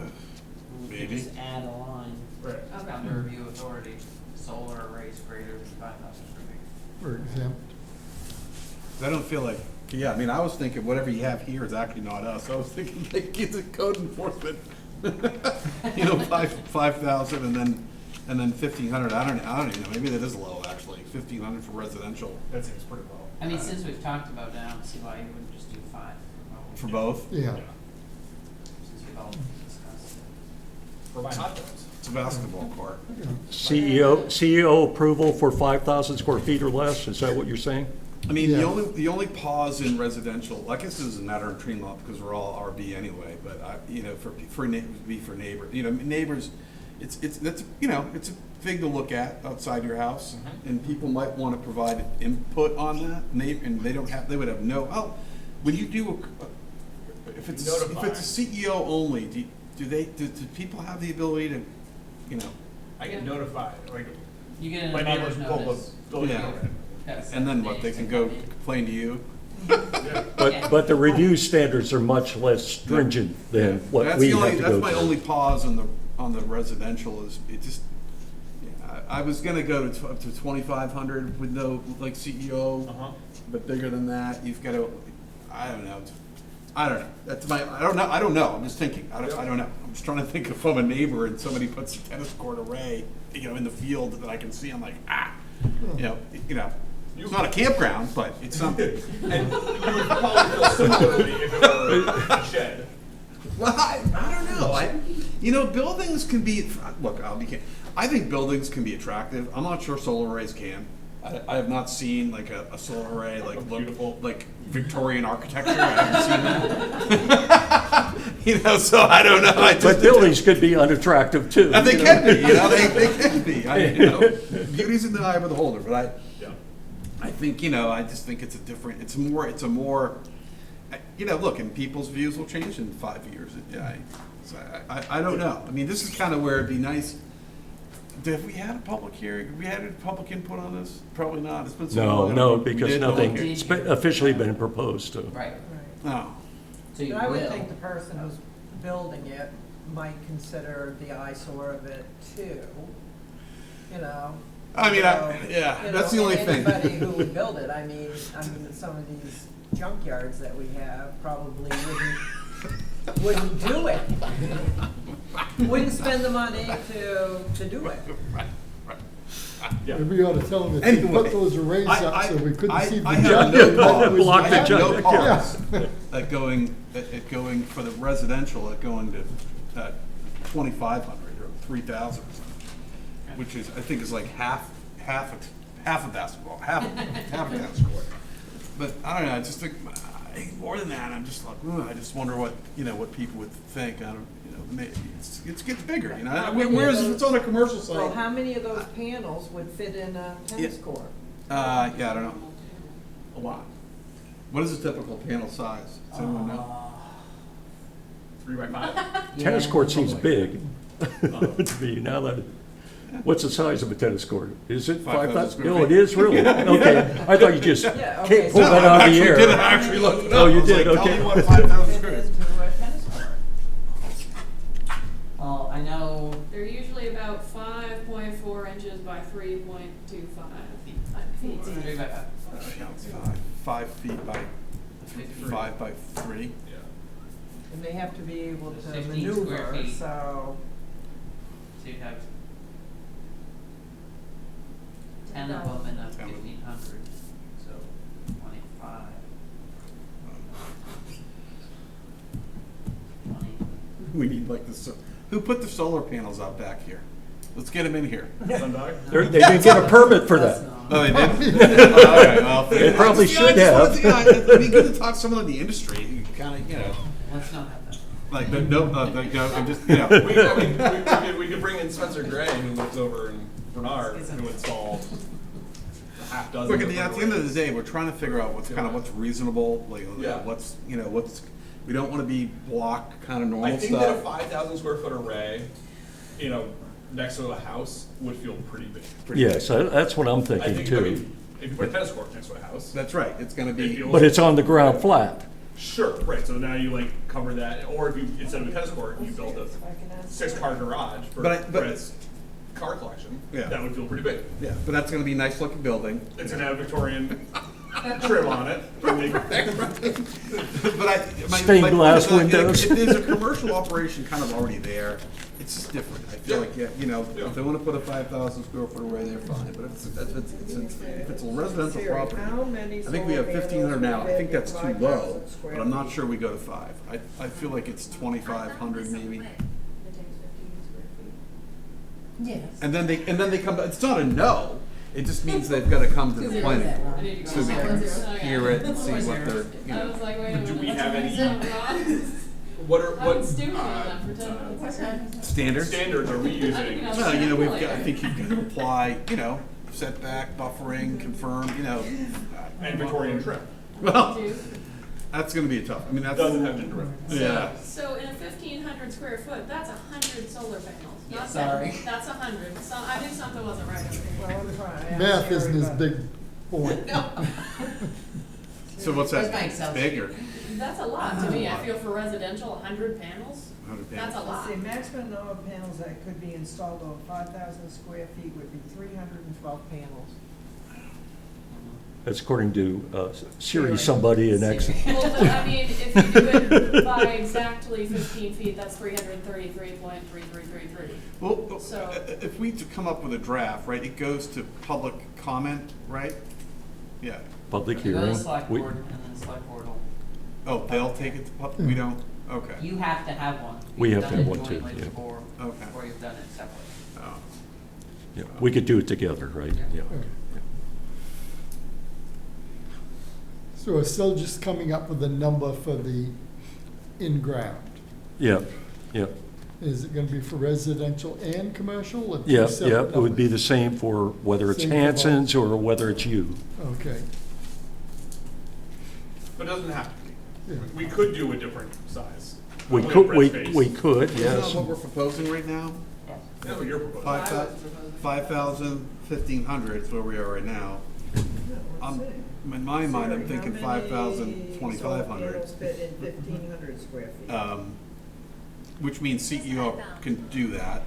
could Maybe. just add a line Right. Okay. under review authority, solar arrays greater than 5,000 square feet. For example. I don't feel like, I mean, I was thinking whatever you have here is actually not us. I was thinking they give the code enforcement, 5,000 and then 1,500. I don't even know. Maybe that is low, actually. 1,500 for residential. That seems pretty low. I mean, since we've talked about it, I don't see why you wouldn't just do 5 For both? Yeah. since we've all discussed it. For my hot dogs. It's a basketball court. CEO approval for 5,000 square feet or less, is that what you're saying? I mean, Yeah. the only pause in residential, I guess this doesn't matter in Tremont because we're all RB anyway, but for neighbors, neighbors, it's a thing to look at outside your house, and people might want to provide input on that, and they would have when you do if it's Notify. a CEO only, do people have the ability to, I get notified, like, You get my an neighbors abutters pull notice. the building Yeah. permit. That's and then what, days they to can come go in. complain to you? But the review standards are much less stringent than what That's we the only, have to that's go my through. only pause on the residential is, it just, I was gonna go to up to 2,500 with no, like CEO, Uh-huh. but bigger than that, you've gotta, I don't know. That's I don't know, I'm just thinking, I don't know. I'm just trying to think if I'm a neighbor and somebody puts a tennis court array, in the field that I can see, I'm like, it's not a campground, but it's something. And you would probably feel similarly if it were a shed. Well, I don't know. Buildings can be, look, I think buildings can be attractive. I'm not sure solar arrays can. I have not seen like a solar array, like Beautiful. like Victorian architecture. I haven't seen that. So I don't know. But buildings could be unattractive too. They you know? can be, they can be. Beauty's in the eye of the beholder, but Yeah. I think, I just think it's a more, look, and people's views will change in 5 years. I don't know. I mean, this is kind of where it'd be nice. Have we had a public hearing? Have we had a public input on this? Probably not. It's been so long. No, because Did- nothing okay. has officially been proposed to. Right, No. so you But I would will. think the person who's building it might consider the eyesore of it too, I mean, that's the only thing. Anybody who would build it, I mean, some of these junkyards that we have probably wouldn't do it. Wouldn't spend the money to do it. Yeah. Maybe you ought to tell them if you Anyway, put those arrays up so we couldn't see the I have junk. no pause. Block I the have junk. no Yeah. pause at going for the residential at going to 2,500 or 3,000 or something, which is, I think is like half a basketball, half a tennis court. But I don't know, I just think more than that, I'm just like, I just wonder what people would think. I don't, maybe it gets bigger, Whereas if it's on a commercial site. Well, how many of those panels would fit in a tennis court? I don't know. A lot. What is a typical panel size? Does anyone know? 3 by 5. Tennis Yeah. court seems big to me now that, what's the size of a tennis court? Is it 5,000 5,000? square Oh, it feet. is really? Okay, I thought you just Yeah, okay, pulled so- that out of the I air. actually looked it up. Oh, you I was did, like, okay. Tell me what 5,000 Fit square into feet. a tennis court. Well, I know, They're usually about 5.4 inches by 3.25 feet. 3 by 5. 5 feet by 5 by 3. Yeah. And they have to be able to 15 square maneuver, feet. so, So you have 10 of them in a 10 of 'em. 1,500, so 25. 20. We need like this. Who put the solar panels out back here? Let's get them in here. Sundog? They didn't get a permit for that. Oh, they did? All right, well. They probably should I have. just wanted to, it'd be good to talk to someone in the industry, you kind of, you know, Let's not have that. like, I'm just, you know. We could bring in Spencer Gray, who lives over in Bernard, who installed a half dozen. Look, at the different end of the arrays. day, we're trying to figure out what's kind of, what's reasonable, like, Yeah. what's, you know, what's, we don't want to be block kind of I normal think that a stuff. 5,000 square foot array, you know, next to a house would feel pretty big. Yes, that's what I'm I thinking think, too. if you put a tennis court next to a house. That's right, it's gonna it be, feels- But it's on the ground flat. Sure, right, so now you like cover that, or if you, instead of a tennis court, you build a 6-car garage for But Brett's car collection, Yeah. that would feel pretty big. yeah, but that's gonna be a nice looking building. It's gonna have Victorian trim on it. But Stained my point glass is, like, windows. If there's a commercial operation kind of already there, it's just different. I feel Yeah. like, yeah, you know, Yeah. if they wanna put a 5,000 square foot array there, fine, but if it's a residential property, How many I think we have solar 1,500 now, I panels think that's would too fit in low, 5,000 square but I'm not feet? sure we go to 5. I feel like it's 2,500 maybe. Yes. And then they come, it's not a no, it just means they've gotta come to the planning board. I need to So go. we can Okay. hear it and see what they're, you I know. was like, wait a minute. Do we have any- something wrong. What are, I've what been stupid on that for 10 minutes. Standards? standards are we using? Well, you know, we've got, I think you've got to apply, you know, setback, buffering, confirm, you know. And Victorian trim. Well, Dude. that's gonna be tough. I mean, that's. Doesn't have ginger trim. Yeah. So in a 1,500 square foot, that's 100 solar panels. Yeah, Not sorry. 10. That's 100. So I knew something wasn't right over here. Well, I'm trying to ask Math isn't his everybody. big point. So what's Where's that? my Excel Big sheet? or? That's a lot to me. I feel for residential, 100 panels. 100 That's a panels? lot. Let's see, maximum number of panels that could be installed over 5,000 square feet would be 312 panels. That's according to Siri somebody in X. Well, but I mean, if you do it by exactly 15 feet, that's 333.3333. Well, So- if we to come up with a draft, right, it goes to public comment, right? Yeah. Public You go to hearing. the select We- board, and then the select board will, Oh, they'll take it to we don't? Okay. you have to have one. We You've have to done have it one too, jointly yeah. before, Okay. Before you've done it separately. Oh. yeah, We could do it together, right? Yeah. So we're still just coming up with a number for the in-ground. Yeah, yeah, Is it gonna be for residential and commercial or two yeah, separate yeah. It would be the numbers? same for whether it's Same for both. Hanson's or whether it's you. Okay, But it doesn't have to be. Yeah. We could do a different size. We Look at could, Brett's face. we could, Isn't that yes. what we're proposing right now? That's what you're proposing. 5,000, 1,500 is where we are right now. In my mind, I'm thinking 5,000, 2,500. Solar panels fit in 1,500 square feet. Which means CEO can do that,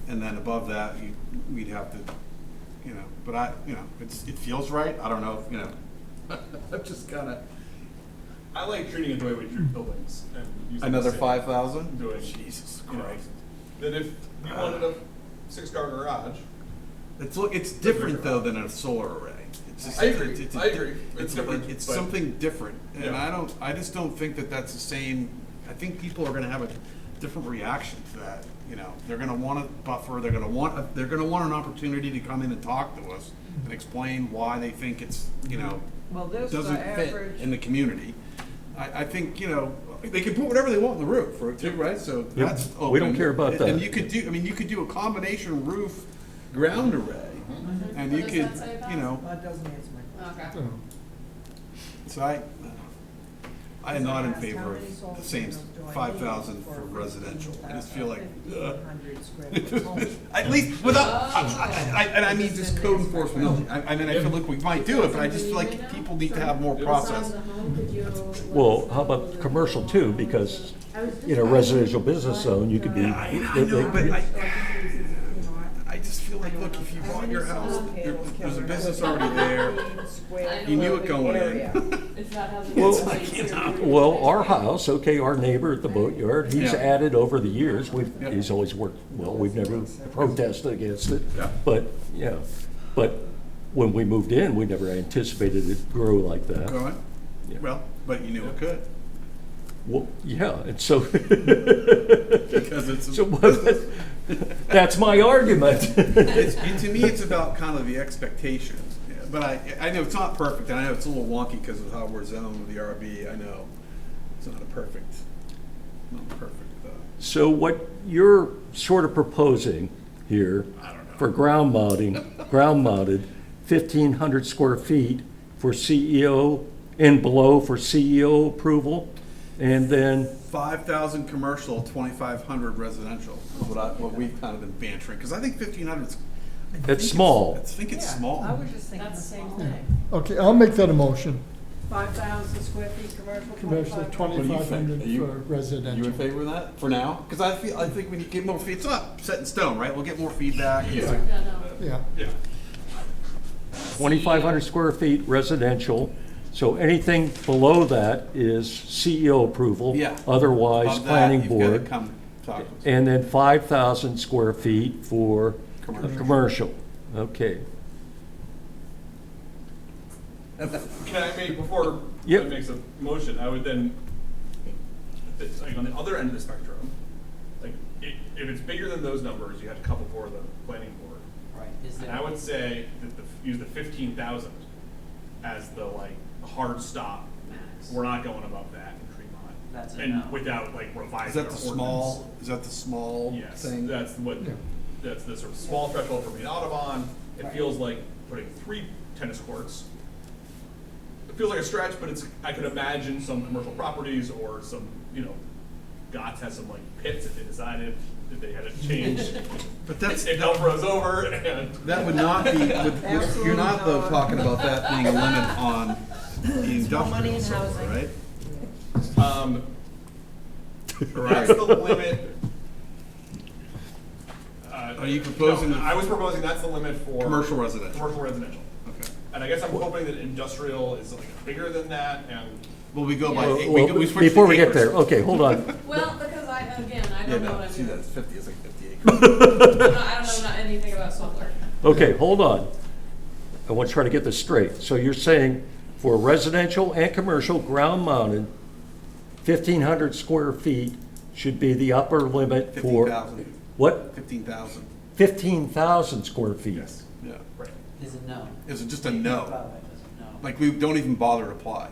and then above that, we'd have to, you know, but it feels right, I don't know, you know. I'm just kinda. I like treating it the way we treat buildings. And using Another the same- 5,000? Doing, Jesus you know, Christ. Then if you wanted a 6-car garage, It's different though than a solar array. It's just- I agree. it's a I agree. It's It's different, It's but- something different, and Yeah. I just don't think that that's the same, I think people are gonna have a different reaction to that, you know? They're gonna want a buffer, they're gonna want an opportunity to come in and talk to us and explain why they think it's, you know, Well, this the doesn't fit average. in the community. I think, you know, they can put whatever they want in the roof, too, right? So Yep. that's open. We don't care about And- that. And you could do a combination roof ground array, and What you does could, that say about you know, That doesn't answer my question. Okay. so, so I am not in favor of the same 5,000 for residential. I just feel like, 1,500 square foot home. at least without, and I mean just code enforcement only. I mean, I feel like we might do it, but I just feel like people need to have more process. Well, how about commercial too, because, you know, residential business zone, you could be. I know, but I just feel like, look, if you bought your house, there's a business already there. You knew it going in. If that hasn't Well, been raised, Well, our house, okay, our neighbor at the boatyard, he's Yeah. added over the years, Yeah. he's always worked, well, we've never protested against it. Yeah. But, yeah, but when we moved in, we never anticipated it'd grow like that. Go on. Yeah. Well, but you knew it could. Well, yeah, and so, Because it's, so that's my argument. to me, it's about kind of the expectation. But I know it's not perfect, and I know it's a little wonky because of how we're zoned with the RB. I know it's not a perfect. So what you're sort of proposing here for ground mounted 1,500 square feet for CEO and below for CEO approval, and then 5,000 commercial, 2,500 residential. Is what we've kind of been bantering, because I think 1,500 is. it's small. I think it's Yeah, small. I was just thinking the That's same small. thing. Okay, I'll make that a motion. 5,000 square feet commercial, Commercial, 2,500. 2,500 Are you- for You in residential. favor of that for now? Because I think we need to get more feedback. It's not set in stone, right? We'll get more feedback. Yeah. Yeah, no. Yeah, Yeah. 2,500 square feet residential, so anything below that is CEO approval. Yeah. Otherwise, Above that, planning you've gotta board. come talk to us. And then 5,000 square feet for Commercial. commercial. Okay. Can I make, before Yep. I makes a motion, I would then, it's like on the other end of the spectrum, like, if it's bigger than those numbers, you have to come before the planning board. Right, is And there? I would say that use the 15,000 as the like hard stop. Max. We're not going above that in Tremont. That's a And no. without like Is revising that our the ordinance. small? Is that the small Yes, thing? that's what, Yeah. that's the sort of small threshold for being Audubon. It Right. feels like putting 3 tennis courts. It feels like a stretch, but it's, I could imagine some commercial properties or some, Gott's has some like pits if they decided that they had to change. But that's, If Delbro's over and. that would not be, you're not though not. talking about that being a limit on the More money industrial in solar, housing. right? That's the limit. Are you proposing No, I was proposing that's the limit for. Commercial residential. Commercial residential. Okay. And I guess I'm hoping that industrial is like bigger than that and. Well, we go by, Yeah. we switch Before to we get acres. there, okay, hold on. Well, because I Yeah, don't know no, what I'm see that, doing. it's 50, it's like 50 acres. I don't know anything about solar. Okay, hold on. I want to try to get this straight. So you're saying for residential and commercial ground mounted, 1,500 square feet should be the upper limit for. 15,000. What? 15,000, 15,000 square feet? Yes. yeah. Right. Is a no. Is it just a no? Above it is a no. Like, we don't even bother to apply.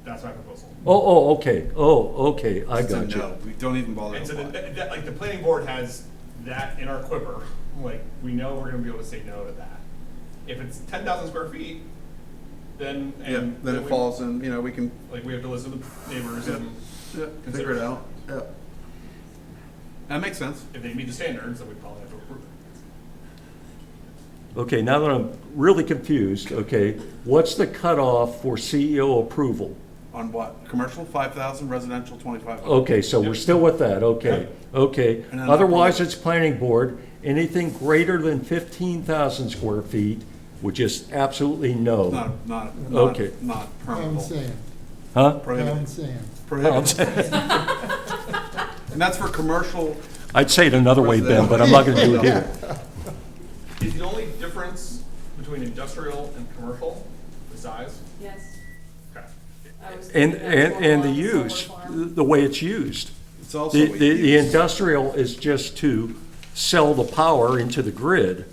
That's my proposal. Okay. I It's a got you. no. We don't even bother And to so apply. that, like the planning board has that in our quiver, like we know we're gonna be able to say no to that. If it's 10,000 square feet, then. Yeah, and then it we- falls in, we can, Like we have to listen to the neighbors and figure it out. Yeah. That makes sense. if they meet the standards, then we probably have to approve it. Okay, now that I'm really confused, okay, what's the cutoff for CEO approval? On what? Commercial, 5,000, residential, 2,500. Okay, so we're still with that, okay, okay. And then Otherwise, it's planning board, anything greater than 15,000 square feet, would just absolutely no. Not Okay. pound permissible. sand, Huh? Prohibited. pound sand. Prohibited. And that's for commercial, I'd say it another way, Ben, but I'm not gonna do it here. Is the only difference between industrial and commercial the size? Yes. Okay. I was And, thinking that's and more the on solar use, farm. the way it's used. it's also. The, what the you the use. industrial is just to sell the power into the grid,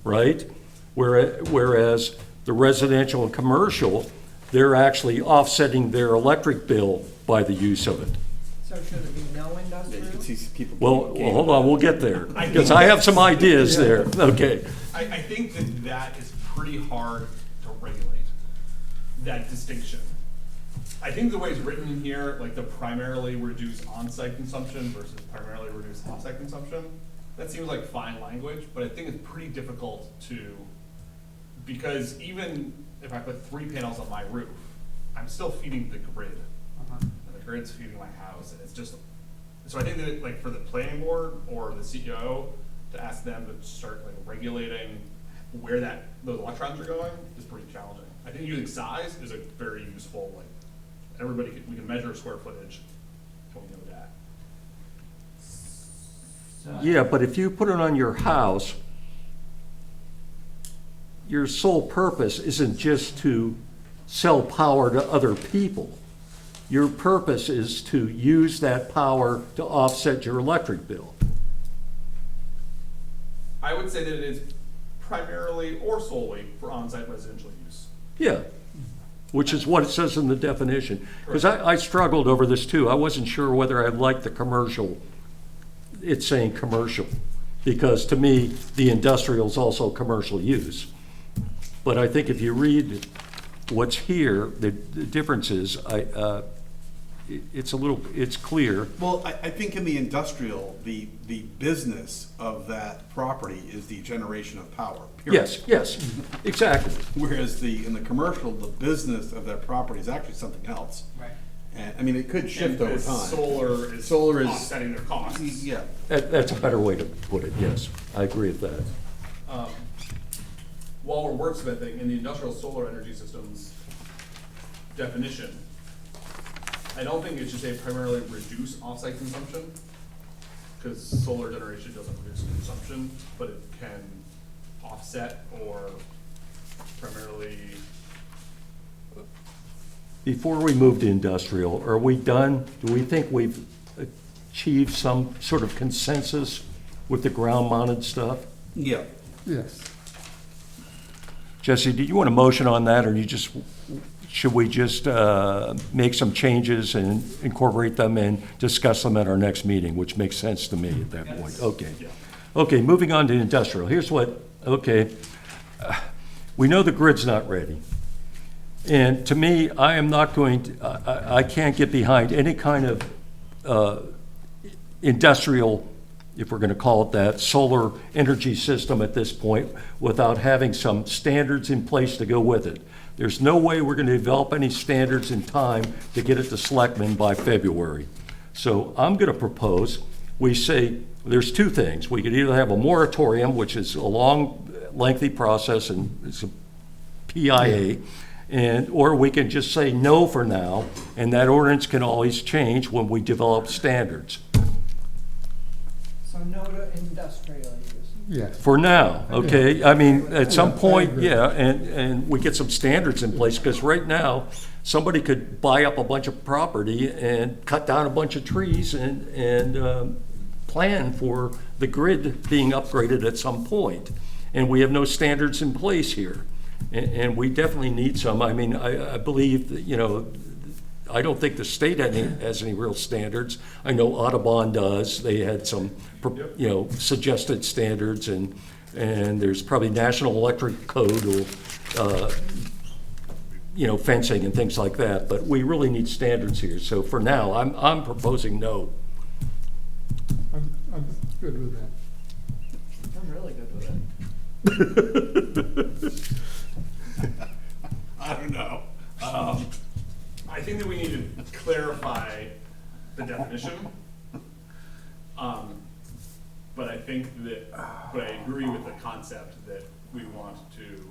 right? Whereas the residential and commercial, they're actually offsetting their electric bill by the use of it. So should it be no Yeah, you industrial? can see people. Well, hold on, we'll get there, because I have some ideas there, okay. I think that that is pretty hard to regulate, that distinction. I think the way it's written in here, like the primarily reduce on-site consumption versus primarily reduce off-site consumption, that seems like fine language, but I think it's pretty difficult to, because even if I put 3 panels on my roof, I'm still feeding the grid. Uh-huh. And the grid's feeding my house, and it's just, so I think that like for the planning board or the CEO, to ask them to start like regulating where those electrons are going is pretty challenging. I think using size is a very useful, like, we can measure square footage, and we know that. So- Yeah, but if you put it on your house, your sole purpose isn't just to sell power to other people. your purpose is to use that power to offset your electric bill. I would say that it is primarily or solely for on-site residential use. Yeah, which is what it says in the definition. Because I struggled over this too. I wasn't sure whether I liked the commercial, it's saying commercial. Because to me, the industrial is also commercial use. But I think if you read what's here, the difference is, it's clear. Well, I think in the industrial, the business of that property is the generation of power, period. Yes, exactly. Whereas in the commercial, the business of that property is actually something else. Right. And, I mean, it could shift And over as time. Solar is offsetting their costs. Yeah. That's a better way to put it, yes. I agree with that. While we're wordsmithing, in the industrial solar energy systems definition, I don't think it should say primarily reduce offsite consumption, because solar generation doesn't reduce consumption, but it can offset or primarily. Before we move to industrial, are we done? Do we think we've achieved some sort of consensus with the ground-mounted stuff? Yeah. Yes. Jesse, did you want a motion on that, or should we just make some changes and incorporate them and discuss them at our next meeting, which makes sense to me at that point? Okay. Yeah. Okay, moving on to industrial. Here's what, we know the grid's not ready. And to me, I am not going to, I can't get behind any kind of industrial, if we're going to call it that, solar energy system at this point without having some standards in place to go with it. There's no way we're going to develop any standards in time to get it to selectmen by February. So I'm going to propose, we say, there's two things. We could either have a moratorium, which is a long, lengthy process, and it's a PIA, or we can just say no for now, and that ordinance can always change when we develop standards. So no to industrial use. Yes. For now, okay? I mean, at some Yeah, I point, agree. yeah, and we get some standards in place, because right now, somebody could buy up a bunch of property and cut down a bunch of trees and plan for the grid being upgraded at some point. And we have no standards in place here. And we definitely need some. I mean, I believe that, I don't think the state has any real standards. I know Audubon does. They had some, suggested standards, and there's probably National Electric Code or, fencing and things like that. But we really need standards here. So for now, I'm proposing no. I'm good with that. I'm really good with it. I don't know. I think that we need to clarify the definition. But I think that, but I agree with the concept that we want to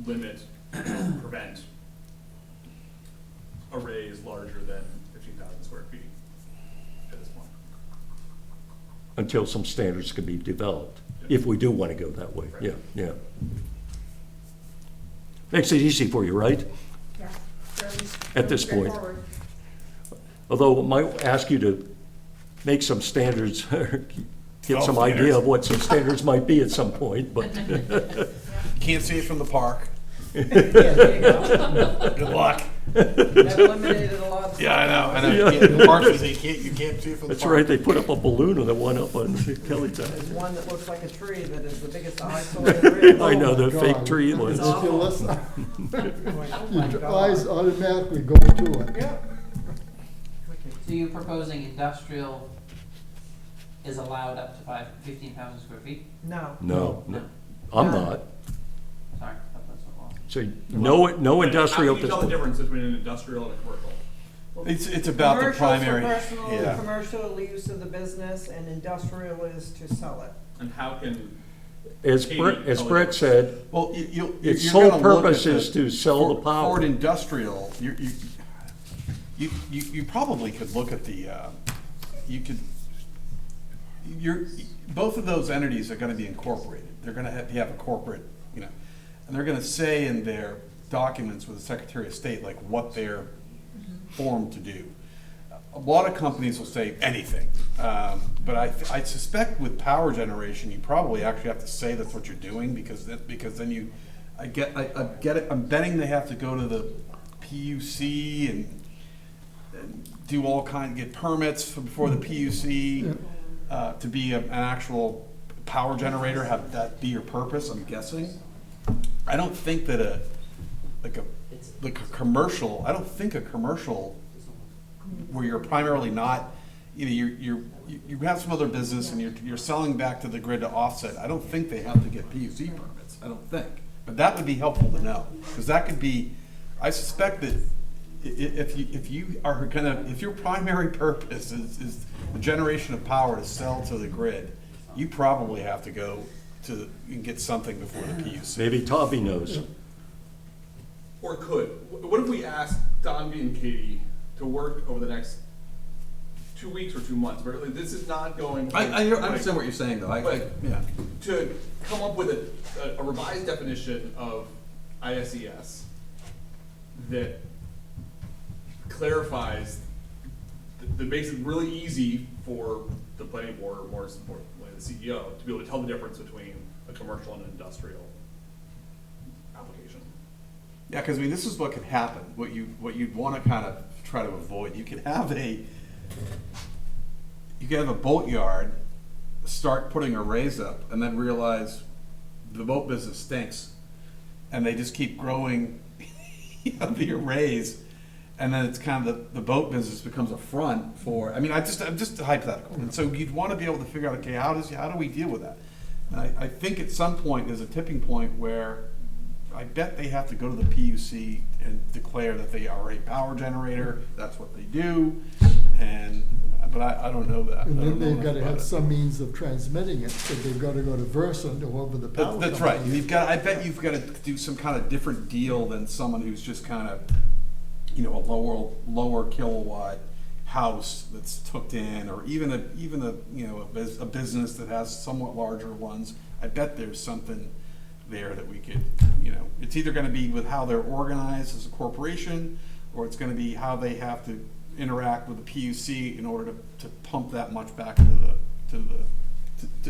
limit, prevent arrays larger than 15,000 square feet at this point. Until some standards can be developed, if we do want to go that way. Right. Yeah. Makes it easy for you, right? Yeah. fairly- At this fairly point. straightforward. Although it might ask you to make some standards, get some Oh, idea standards. of what some standards might be at some point, but Can't see it from the park. Yeah, there you go. Good luck. That eliminated a lot of. Yeah, I know. You can't, the park says you can't see it from the that's park. right, they put up a balloon and it went up on Kelly There's Town. one that looks like a tree that is the biggest eyesore there is. I know, Oh, the my fake God. tree It's ones. awful. If you listen, Oh my your God. eyes automatically go to it. Yeah. So you're proposing industrial is allowed up to 15,000 square feet? No. No, I'm not. Sorry, I thought that's what it was. So no But industrial. How can you tell the difference between an industrial and a commercial? It's about the Commercial's primary. for personal, Yeah. commercial use of the business, and industrial is to sell it. And how can, As Brett said, Well, its you're sole gonna look purpose at is to sell the power. For an industrial, you probably could look at the, both of those entities are gonna be incorporated. They're gonna have a corporate, and they're gonna say in their documents with the Secretary of State, like what they're formed to do. A lot of companies will say anything, but I suspect with power generation, you probably actually have to say that's what you're doing, because then you, I get it, I'm betting they have to go to the PUC and do all get permits before the PUC, to be an actual power generator, have that be your purpose, I'm guessing. I don't think that a commercial, I don't think a commercial where you're primarily not, you have some other business and you're selling back to the grid to offset, I don't think they have to get PUC permits, I don't think. But that would be helpful to know, because that could be, I suspect that if your primary purpose is the generation of power to sell to the grid, you probably have to go to and get something before the PUC. Maybe Tommy knows. Or could. What if we asked Don B and Katie to work over the next 2 weeks or 2 months? But this is not going. I understand what you're saying, though. Yeah. To come up with a revised definition of ISES that clarifies, that makes it really easy for the planning board, or more importantly the CEO, to be able to tell the difference between a commercial and an industrial application. Yeah, because I mean, this is what could happen. What you'd want to kind of try to avoid. You could have a boat yard, start putting arrays up, and then realize the boat business stinks, and they just keep growing the arrays, and then it's kind of the boat business becomes a front for. I mean, I'm just hypothetical, and so you'd want to be able to figure out, okay, how do we deal with that? And I think at some point there's a tipping point where I bet they have to go to the PUC and declare that they are a power generator. That's what they do, but I don't know that. And then they've got to have some means of transmitting it, so they've got to go to Versant or over the power. That's right. I bet you've got to do some kind of different deal than someone who's just kind of, a lower kilowatt house that's hooked in, or even a business that has somewhat larger ones. I bet there's something there that we could, it's either going to be with how they're organized as a corporation, or it's going to be how they have to interact with the PUC in order to pump that much back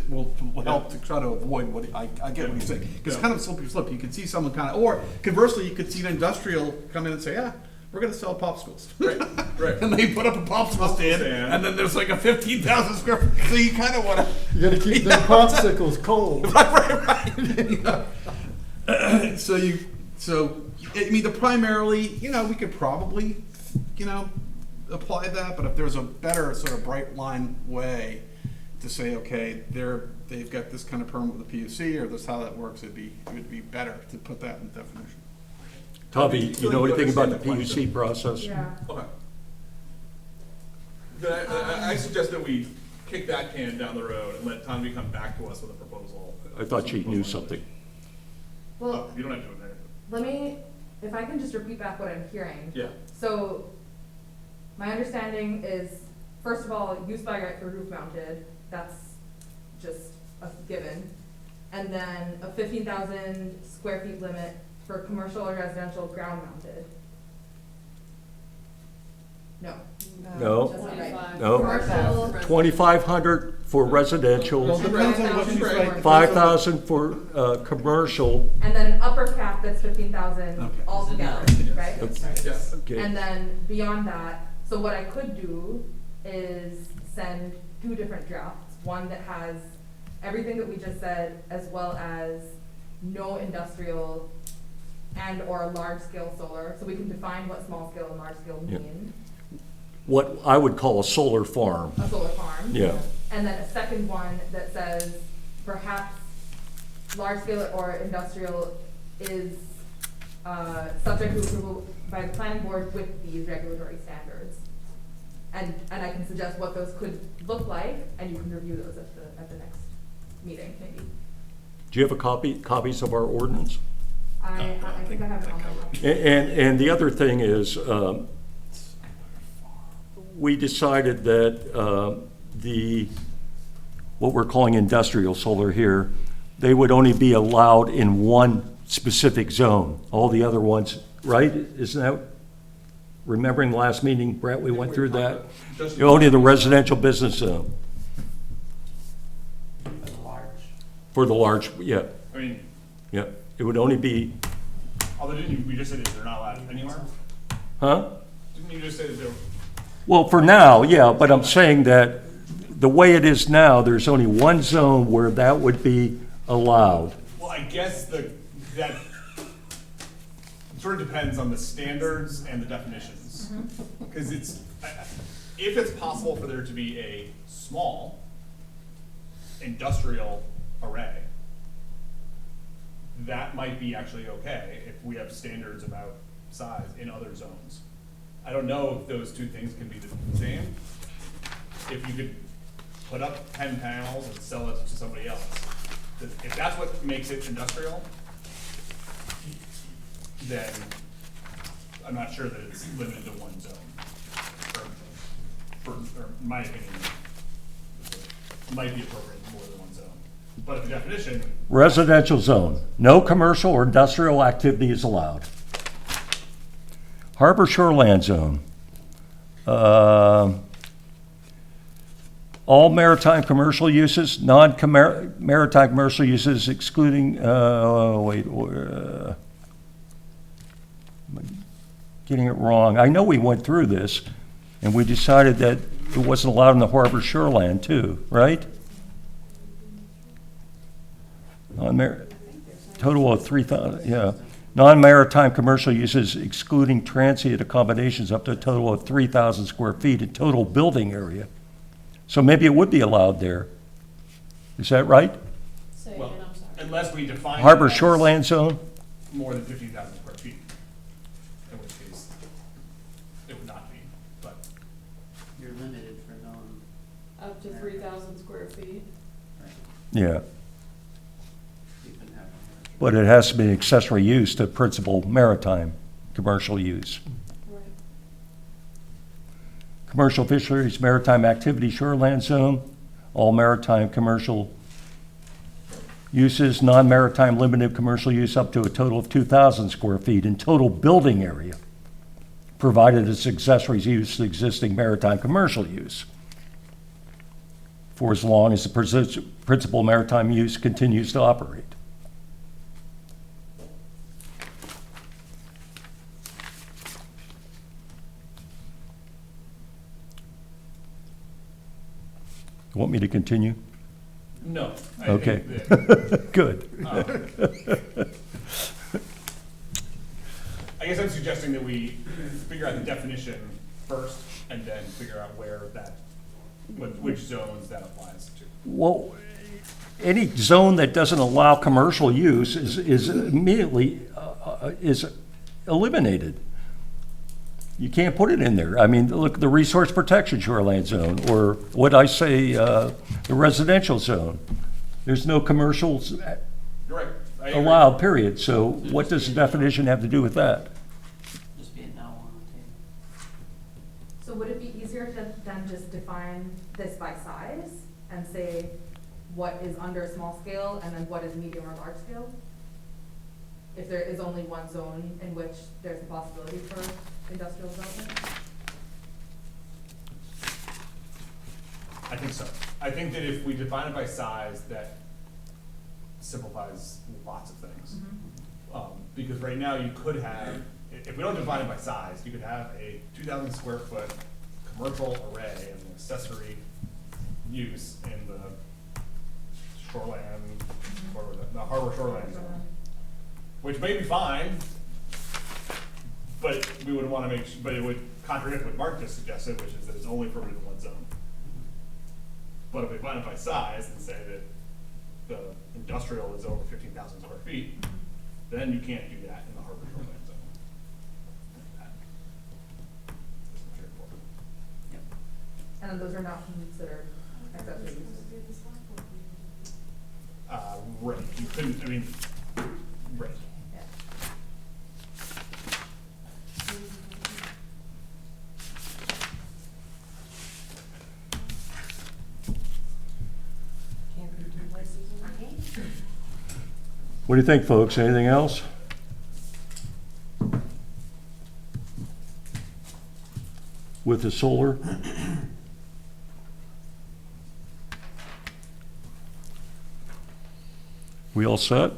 will help to try to avoid what I get what you're saying, because it's kind of a slippery slope. You could see someone or conversely, you could see an industrial come in and say, yeah, we're going to sell popsicles. Right. And they put up a popsicle stand, and then there's like a 15,000 square foot. So you kind of want to. You got to keep the popsicles cold. Right. So I mean, primarily, we could probably, apply that. But if there's a better sort of bright line way to say, okay, they've got this kind of permit with the PUC, or this how that works, it would be better to put that in the definition. Tommy, you know anything about the PUC process? Yeah. Okay. Then I suggest that we kick that can down the road and let Tommy come back to us with a proposal. I thought she knew something. Well, You don't have to do it there. let me, if I can just repeat back what I'm hearing. Yeah. So, my understanding is, first of all, use by right for roof mounted, that's just a given. And then a 15,000 square feet limit for commercial or residential ground mounted. No. No. That's not right. No. Commercial, 2,500 for residential, Well, depends on what you say. 5,000 for commercial. and then an upper cap that's 15,000 Okay. altogether, right? Yes. Okay. And then beyond that, so what I could do is send 2 different drafts. One that has everything that we just said, as well as no industrial and or large scale solar. So we can define what small scale and large scale Yeah. mean. What I would call a solar farm. A solar farm. Yeah. And then a second one that says perhaps large scale or industrial is subject to approval by the planning board with these regulatory standards. And I can suggest what those could look like, and you can review those at the next meeting, maybe. Do you have copies of our ordinance? I think I have it on my lap. And the other thing is, we decided that what we're calling industrial solar here, they would only be allowed in one specific zone. All the other ones, right? Isn't that, remembering last meeting, Brett, we went through that? Just- Only the residential business zone. For the large, yeah, I mean, yeah. It would only be, although we just said that they're not allowed anywhere? huh? Didn't you just say that they're? Well, for now, yeah, but I'm saying that the way it is now, there's only one zone where that would be allowed. Well, I guess that sort of depends on the standards and the definitions. Because if it's possible for there to be a small industrial array, that might be actually okay if we have standards about size in other zones. I don't know if those two things can be the same. If you could put up 10 panels and sell it to somebody else, if that's what makes it industrial, then I'm not sure that it's limited to one zone. Or in my opinion, it might be appropriate for more than one zone. But the definition, Residential zone, no commercial or industrial activity is allowed. Harbor shoreland zone. All maritime commercial uses, non-maritime commercial uses excluding, getting it wrong. I know we went through this, and we decided that it wasn't allowed in the harbor shoreland too, right? Total of 3,000, yeah. Non-maritime commercial uses excluding transient accommodations up to a total of 3,000 square feet in total building area. So maybe it would be allowed there. Is that right? Say well, again, I'm sorry. unless we define. Harbor it as shoreland zone? more than 15,000 square feet, in which case it would not be, but. You're limited for non. Up to 3,000 square feet. Yeah, You can have one. but it has to be accessory use to principal maritime commercial use. Right. Commercial fisheries, maritime activity, shoreland zone, all maritime commercial uses, non-maritime limited commercial use up to a total of 2,000 square feet in total building area, provided its accessories use existing maritime commercial use, for as long as the principal maritime use continues to operate. You want me to continue? No. I Okay. think that, Good. I guess I'm suggesting that we figure out the definition first and then figure out where which zones that applies to. Well, any zone that doesn't allow commercial use is immediately is eliminated. You can't put it in there. I mean, look, the resource protection shoreline zone, or what I say, the residential zone. There's no commercials You're right. I agree. allowed, period. So what does the definition have to do with that? Just be a no on the table. So would it be easier than just define this by size and say what is under small scale and then what is medium or large scale? If there is only one zone in which there's a possibility for industrial development? I think so. I think that if we define it by size, that simplifies lots of things. Because right now you could have, if we don't define it by size, you could have a 2,000 square foot commercial array of an accessory use in the shoreland, or the harbor shoreland zone, which may be fine, but we would want to but it would contradict what Mark just suggested, which is that it's only permitted in one zone. But if we define it by size and say that the industrial is over 15,000 square feet, then you can't do that in the harbor shoreline zone. That is straightforward. And then those are not considered accessory uses. Right, you couldn't, I mean, right. Yeah. Can't be two places in the game. What do you think, folks? Anything else? With the solar? We all set?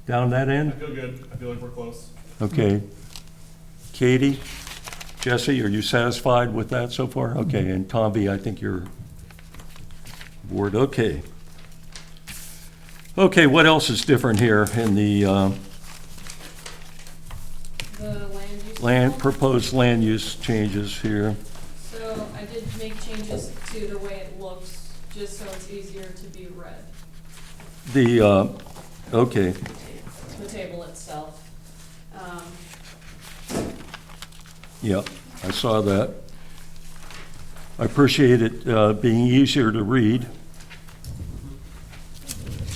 Down that I end? feel good. I feel like we're close. Okay. Katie, Jesse, are you satisfied with that so far? Okay, and Tomby, I think you're bored. Okay. Okay, what else is different here in the The land use. proposed land use changes here? So I did make changes to the way it looks, just so it's easier to be read, The, okay, the table itself. yeah, I saw that. I appreciate it being easier to read.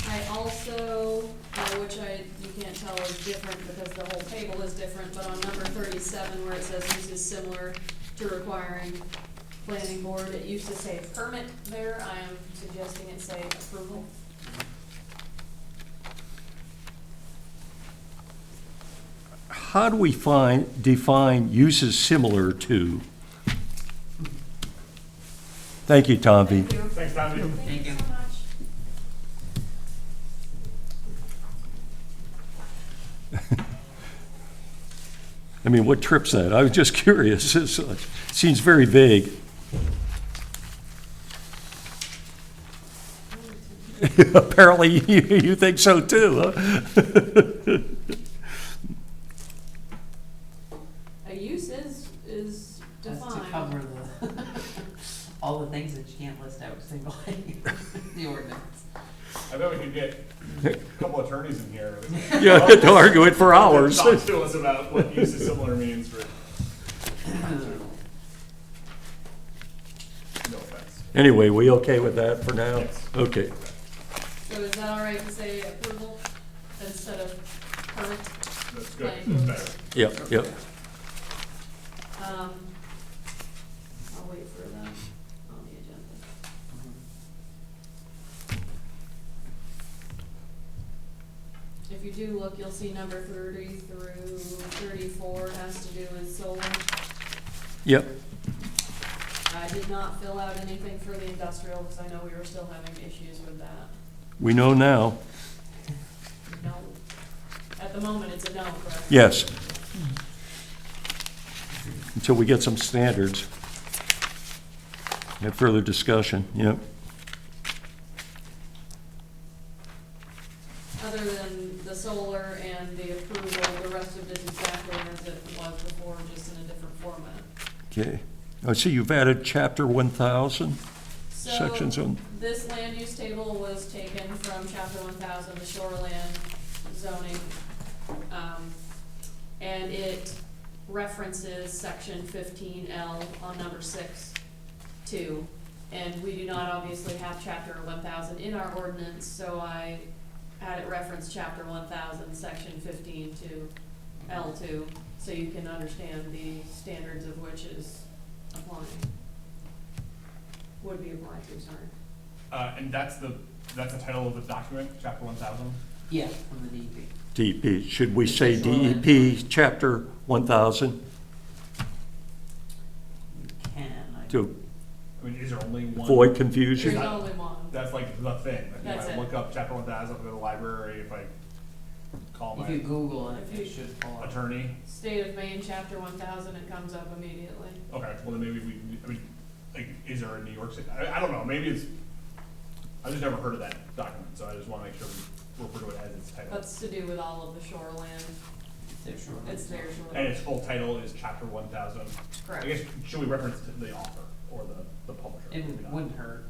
I also, which you can't tell is different because the whole table is different, but on number 37 where it says uses similar to requiring planning board, it used to say permit there, I am suggesting it say approval. How do we define uses similar to? Thank you, Tomby. Thank you. Thanks, Tommy. Thank you so much. I mean, what trips that? I was just curious. It seems very vague. Apparently, you think so too, huh? A use is Just to defined. cover the, all the things that you can't list out singly, the ordinance. I bet we could get a couple attorneys in here. Yeah, to argue it for hours. Talk to us about what use is similar means for, no offense. Anyway, we okay with that for now? Yes. Okay. So is that all right to say approval instead of permit? That's good, Planning that's board. better. Yep, yep. I'll wait for that on the agenda. If you do look, you'll see number 30 through 34 has to do with solar. Yep. I did not fill out anything for the industrial because I know we were still having issues with that. We know now. No. At the moment, it's a no, correct? Yes. Until we get some standards. Have further discussion, yep. Other than the solar and the approval, the rest of it is exactly as it was before, just in a different format. Okay. I see you've added chapter 1,000 sections So, on, this land use table was taken from chapter 1000, the shoreland zoning. And it references section 15L on number 6, 2. And we do not obviously have chapter 1000 in our ordinance, so I had it reference chapter 1000, section 15 to L2, so you can understand the standards of which is applying. Would be applied to, sorry. And that's the title of the document, chapter 1000? Yeah, from the DEP. DEP. Should we say DEP chapter 1,000 You can, to I mean, is there only one? avoid There's confusion? only one. That's like the thing. Like, That's if I it. look up chapter 1000, if I go to the library, if I call if you my Google it, If you- it should pull up. attorney, State of Maine, chapter 1000, it comes up immediately. okay, well then maybe I mean, like, is there a New York City? I don't know, maybe it's, I've just never heard of that document, so I just wanna make sure we refer to it as its title. That's to do with all of the shoreland. Their shoreline. It's their And shoreland. its full title is chapter 1000. Correct. I guess, should we reference the author or the publisher? It Maybe not. wouldn't hurt.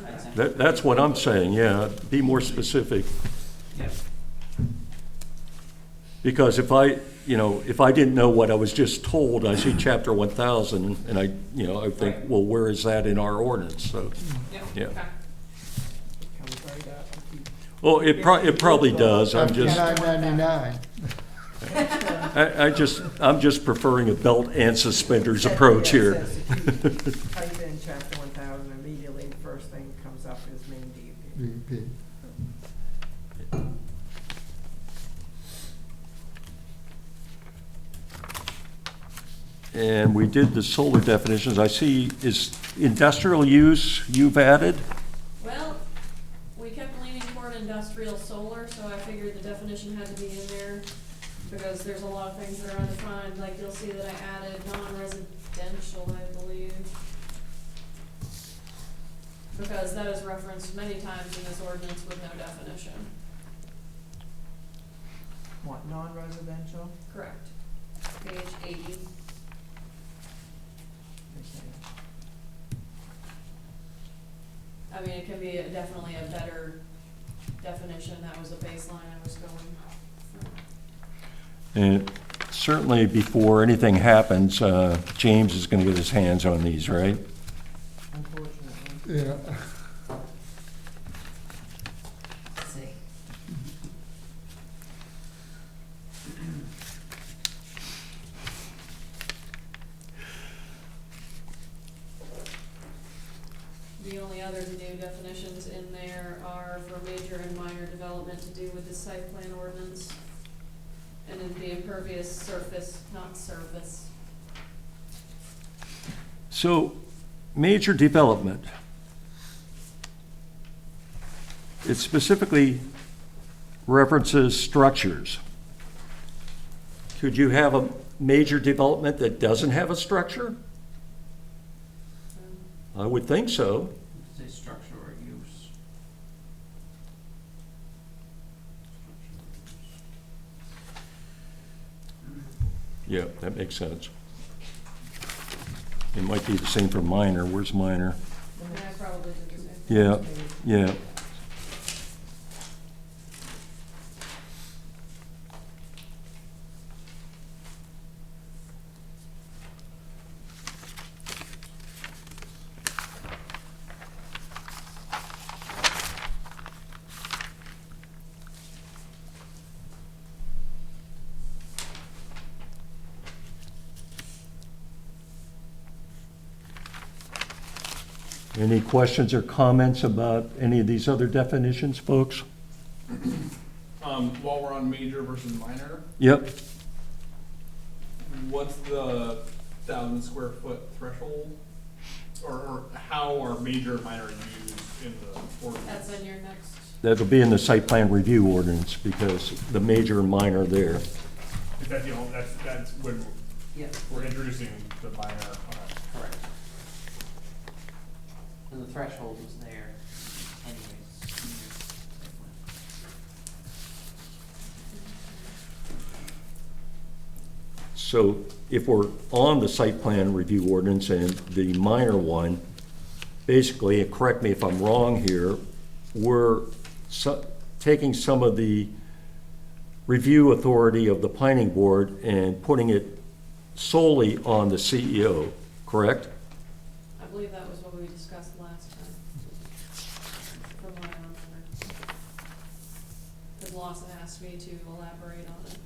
Okay. I'd say. That's what I'm saying, yeah. Be more specific. Yep. Because if I didn't know what I was just told, I see chapter 1,000 and I think, Right. well, where is that in our ordinance? So, Yep, Yeah. okay. Comes right up. well, it probably does. I'm just, $59.99. I'm just preferring a belt and suspenders approach here. It says if you type in chapter 1000, immediately the first thing that comes up is Maine DEP. DEP. And we did the solar definitions. I see, is industrial use you've added? Well, we kept leaning toward industrial solar, so I figured the definition had to be in there, because there's a lot of things that are undefined, like you'll see that I added non-residential, I believe. Because that is referenced many times in this ordinance with no definition. What, non-residential? Correct. Page 80. I mean, it can be definitely a better definition. That was a baseline I was going from. And certainly before anything happens, James is going to get his hands on these, right? Unfortunately. Yeah. Let's see. The only other new definitions in there are for major and minor development to do with the site plan ordinance. And then the impervious surface, not service. So, major development. It specifically references structures. Could you have a major development that doesn't have a structure? I would think so. Say structure or use. Yeah, that makes sense. It might be the same for minor. Where's minor? Yeah, I probably did the same thing. Yeah, yeah. Any questions or comments about any of these other definitions, folks? While we're on major versus minor, Yep. what's the 1,000 square foot threshold? Or how are major and minor used in the ordinance? That's in your next, That'll be in the site plan review ordinance because the major and minor there. Is that the only, that's when Yes, we're introducing the minor, okay. correct. And the threshold was there anyways. So if we're on the site plan review ordinance and the minor one, basically, and correct me if I'm wrong here, we're taking some of the review authority of the planning board and putting it solely on the CEO, correct? I believe that was what we discussed last time, from what I remember. Because Lawson asked me to elaborate on it.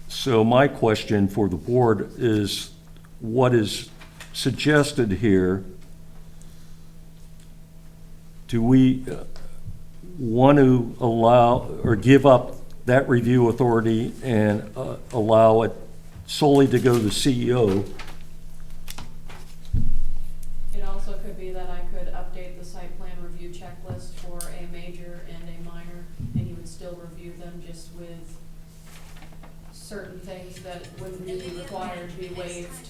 So my question for the board is, what is suggested here? Do we want to allow or give up that review authority and allow it solely to go to the CEO? It also could be that I could update the site plan review checklist for a major and a minor, and you would still review them just with certain things that wouldn't be required to be waived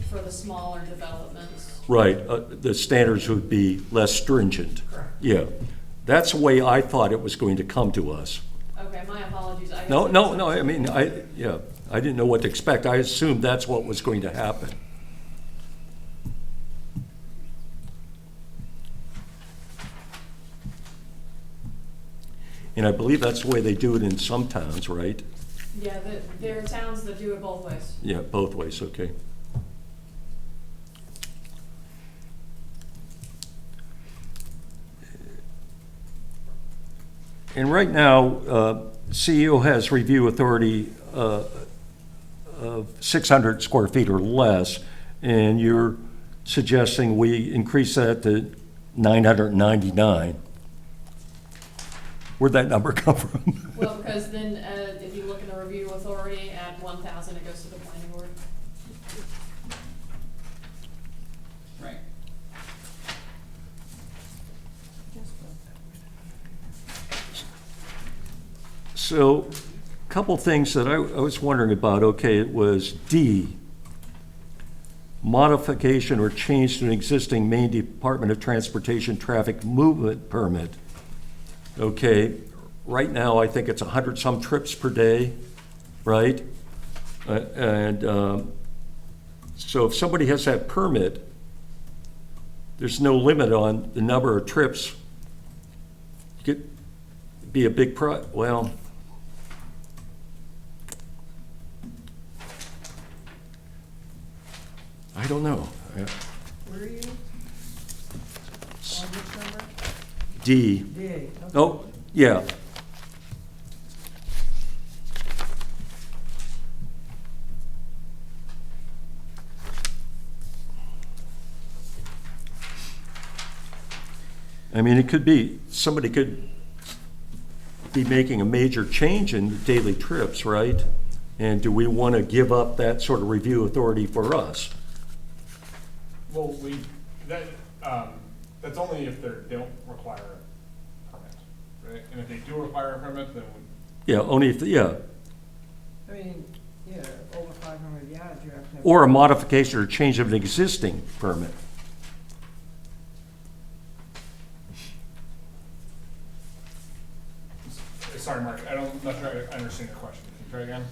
for the smaller developments. Right, the standards would be less stringent. Correct. Yeah, that's the way I thought it was going to come to us. Okay, my apologies. I guess No, I no, no, misunderstood. I mean, I didn't know what to expect. I assumed that's what was going to happen. And I believe that's the way they do it in some towns, right? Yeah, there are towns that do it both ways. Yeah, both ways, okay. And right now, CEO has review authority of 600 square feet or less, and you're suggesting we increase that to 999. Where'd that number come from? Well, because then, if you look in the review authority, add 1,000, it goes to the planning board. Right. So, a couple things that I was wondering about. Okay, it was D, modification or change to an existing Maine Department of Transportation traffic movement permit. Okay, right now, I think it's 100-some trips per day, right? So if somebody has that permit, there's no limit on the number of trips. Could be a big well, I don't know. Where are you? On which number? D. D, okay. Oh, yeah. I mean, it could be, somebody could be making a major change in daily trips, right? And do we want to give up that sort of review authority for us? Well, that's only if they don't require a permit, right? And if they do require a permit, then Yeah, only if, yeah, I mean, yeah, over 500 yards, you have to have. or a modification or change of an existing permit. sorry, Mark, I'm not sure I understand your question. Can you try again?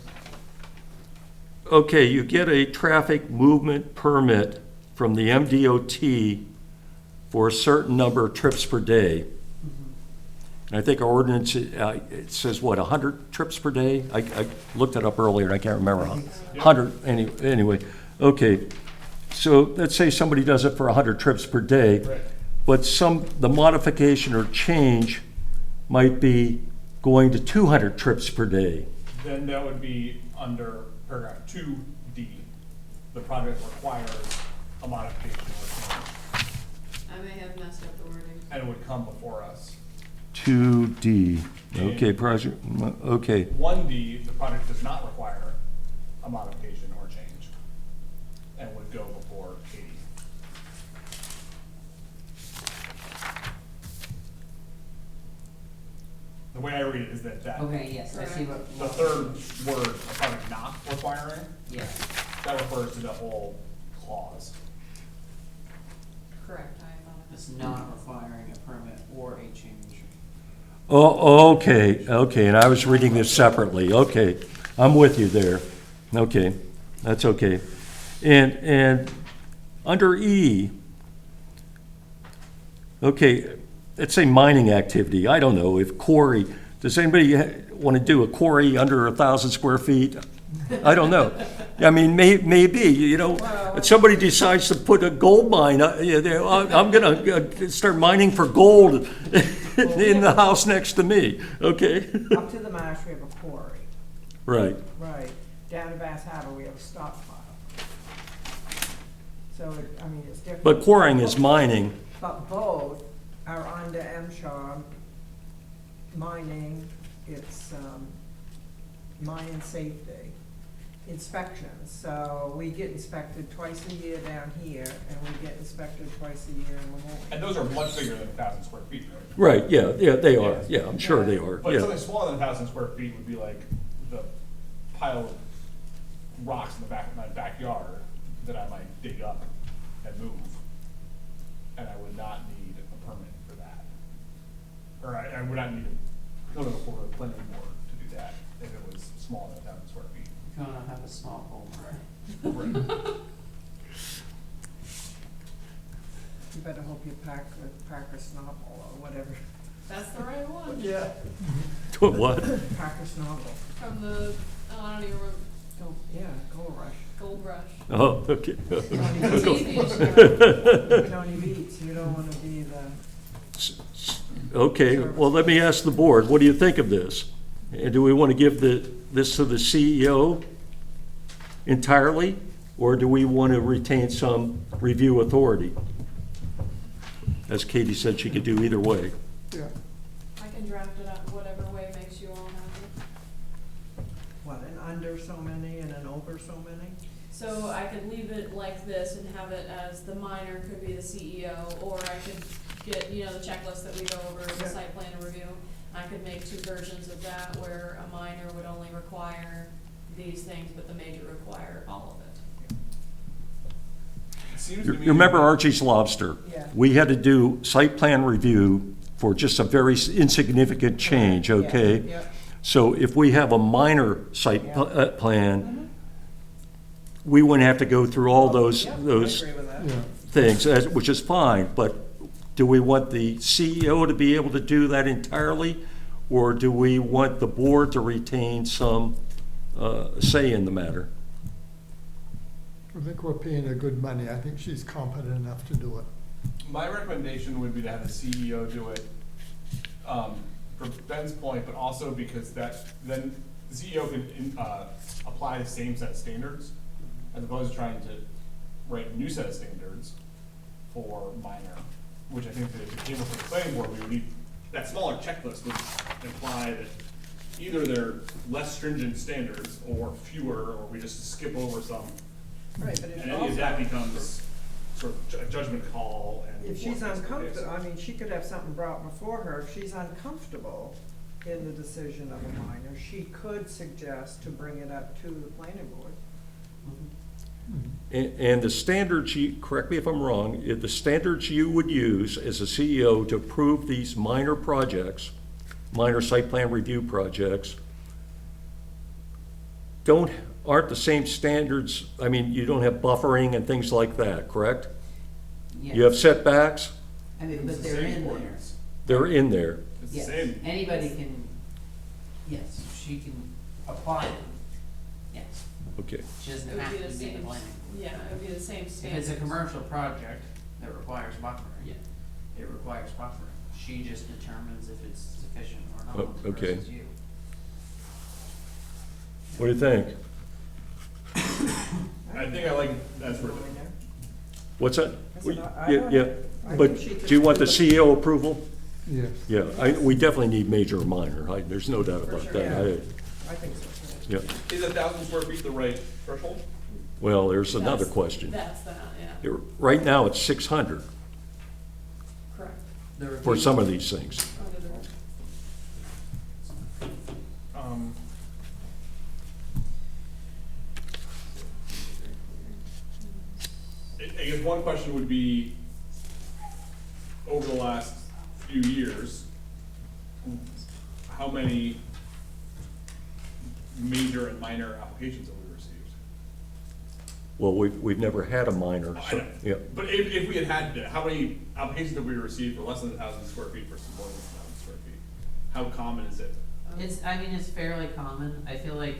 Okay, you get a traffic movement permit from the MDOT for a certain number of trips per day. And I think our ordinance, it says, what, 100 trips per day? I looked it up earlier, and I can't remember. 100, anyway. Okay, so let's say somebody does it for 100 trips per day, Right. but the modification or change might be going to 200 trips per day. Then that would be under paragraph 2D. The project requires a modification or change, I may have messed up the wording. and it would come before us. 2D, okay, project, okay. 1D, the project does not require a modification or change, and would go before 80. The way I read it is that Okay, yes, I see what. the third word, a project not requiring, Yeah, that refers to the whole clause. Correct, I apologize. it's not requiring a permit or a change. Oh, okay, and I was reading this separately, okay, I'm with you there, okay, that's okay. And under E, okay, let's say mining activity, I don't know, if quarry, does anybody want to do a quarry under 1,000 square feet? I don't know. I mean, maybe, you know, if somebody decides to put a gold mine, I'm going to start mining for gold in the house next to me, okay? Up to the marsh, we have a quarry. Right, Right. Down in Bass Harbor, we have a stockpile. So, I mean, it's different. but quarrying is mining, But both are under MSHA, mining, it's mine and safety inspections. So we get inspected twice a year down here, and we get inspected twice a year in Lemoyne. And those are much bigger than 1,000 square feet, right? right, yeah, they are, yeah, I'm sure they are, But yeah. something smaller than 1,000 square feet would be like the pile of rocks in the back of my backyard that I might dig up and move. And I would not need a permit for that. Or I would not need to go to the planning board to do that if it was smaller than 1,000 square feet. You're gonna have a small home, right? Right. You better hope you pack with Parker Snobble or whatever. That's the right one. Yeah. What? Parker Snobble. From the, I don't even remember, Yeah, Gold Rush. Gold Rush. Oh, okay. TV show. Tony Beats, you don't wanna be the, Okay, well, let me ask the board, what do you think of this? And do we want to give this to the CEO entirely? Or do we want to retain some review authority? As Katie said, she could do either way. Yeah. I can draft it up whatever way makes you all happy. What, an under so many and an over so many? So I could leave it like this and have it as the minor could be the CEO, or I could get, you know, the checklist that we go over, the Yeah. site plan review. I could make two versions of that where a minor would only require these things, but the major require all of it. It seems You to me. remember Archie's Lobster? Yeah. We had to do site plan review for just a very insignificant change, Yeah, okay? yeah. So if we have a minor site Yeah. plan, we wouldn't have to go through all those, Yep, I those agree with that. Yeah. things, which is fine, but do we want the CEO to be able to do that entirely? Or do we want the board to retain some say in the matter? I think we're paying her good money. I think she's competent enough to do it. My recommendation would be to have the CEO do it, for Ben's point, but also because then the CEO can, apply the same set of standards, as opposed to trying to write a new set of standards for minor, which I think that if it came up with the planning board, we would need, that smaller checklist would imply that either they're less stringent standards, or fewer, or we just skip over some. Right, but And any of that becomes sort of a judgment call and. if she's more case by case. uncomfortable, I mean, she could have something brought before her, if she's uncomfortable in the decision of a minor, she could suggest to bring it up to the planning board. And the standards, correct me if I'm wrong, the standards you would use as a CEO to approve these minor projects, minor site plan review projects, aren't the same standards, I mean, you don't have buffering and things like that, correct? You have setbacks, I mean, It's but the they're same in there. ordinance. they're in there. It's the Yes, same. anybody can, yes, she can apply them, yes. Okay. She doesn't It would have be to the be the same, planning. yeah, it would be the same If standards. it's a commercial project that requires buffering, it requires buffering. She just determines if it's sufficient or not Oh, okay. versus you. What do you think? I think I like, that's where, Going there. What's that? I said, I Yeah, don't yeah. know. I But think she could do you want the put CEO approval? Yes. Yeah, we definitely need major or minor, there's no doubt about sure. that. I think so. Yeah, is 1,000 square feet the right threshold? well, there's another That's- question. That's that, yeah, Right now, it's 600 correct. The for review- some of these things. Under the- I guess one question would be, over the last few years, how many major and minor applications have we received? Well, we've never had a minor, I so, know. yeah. But if we had, how many applications have we received for less than 1,000 square feet versus more than 1,000 square feet? How common is it? I mean, it's fairly common. I feel like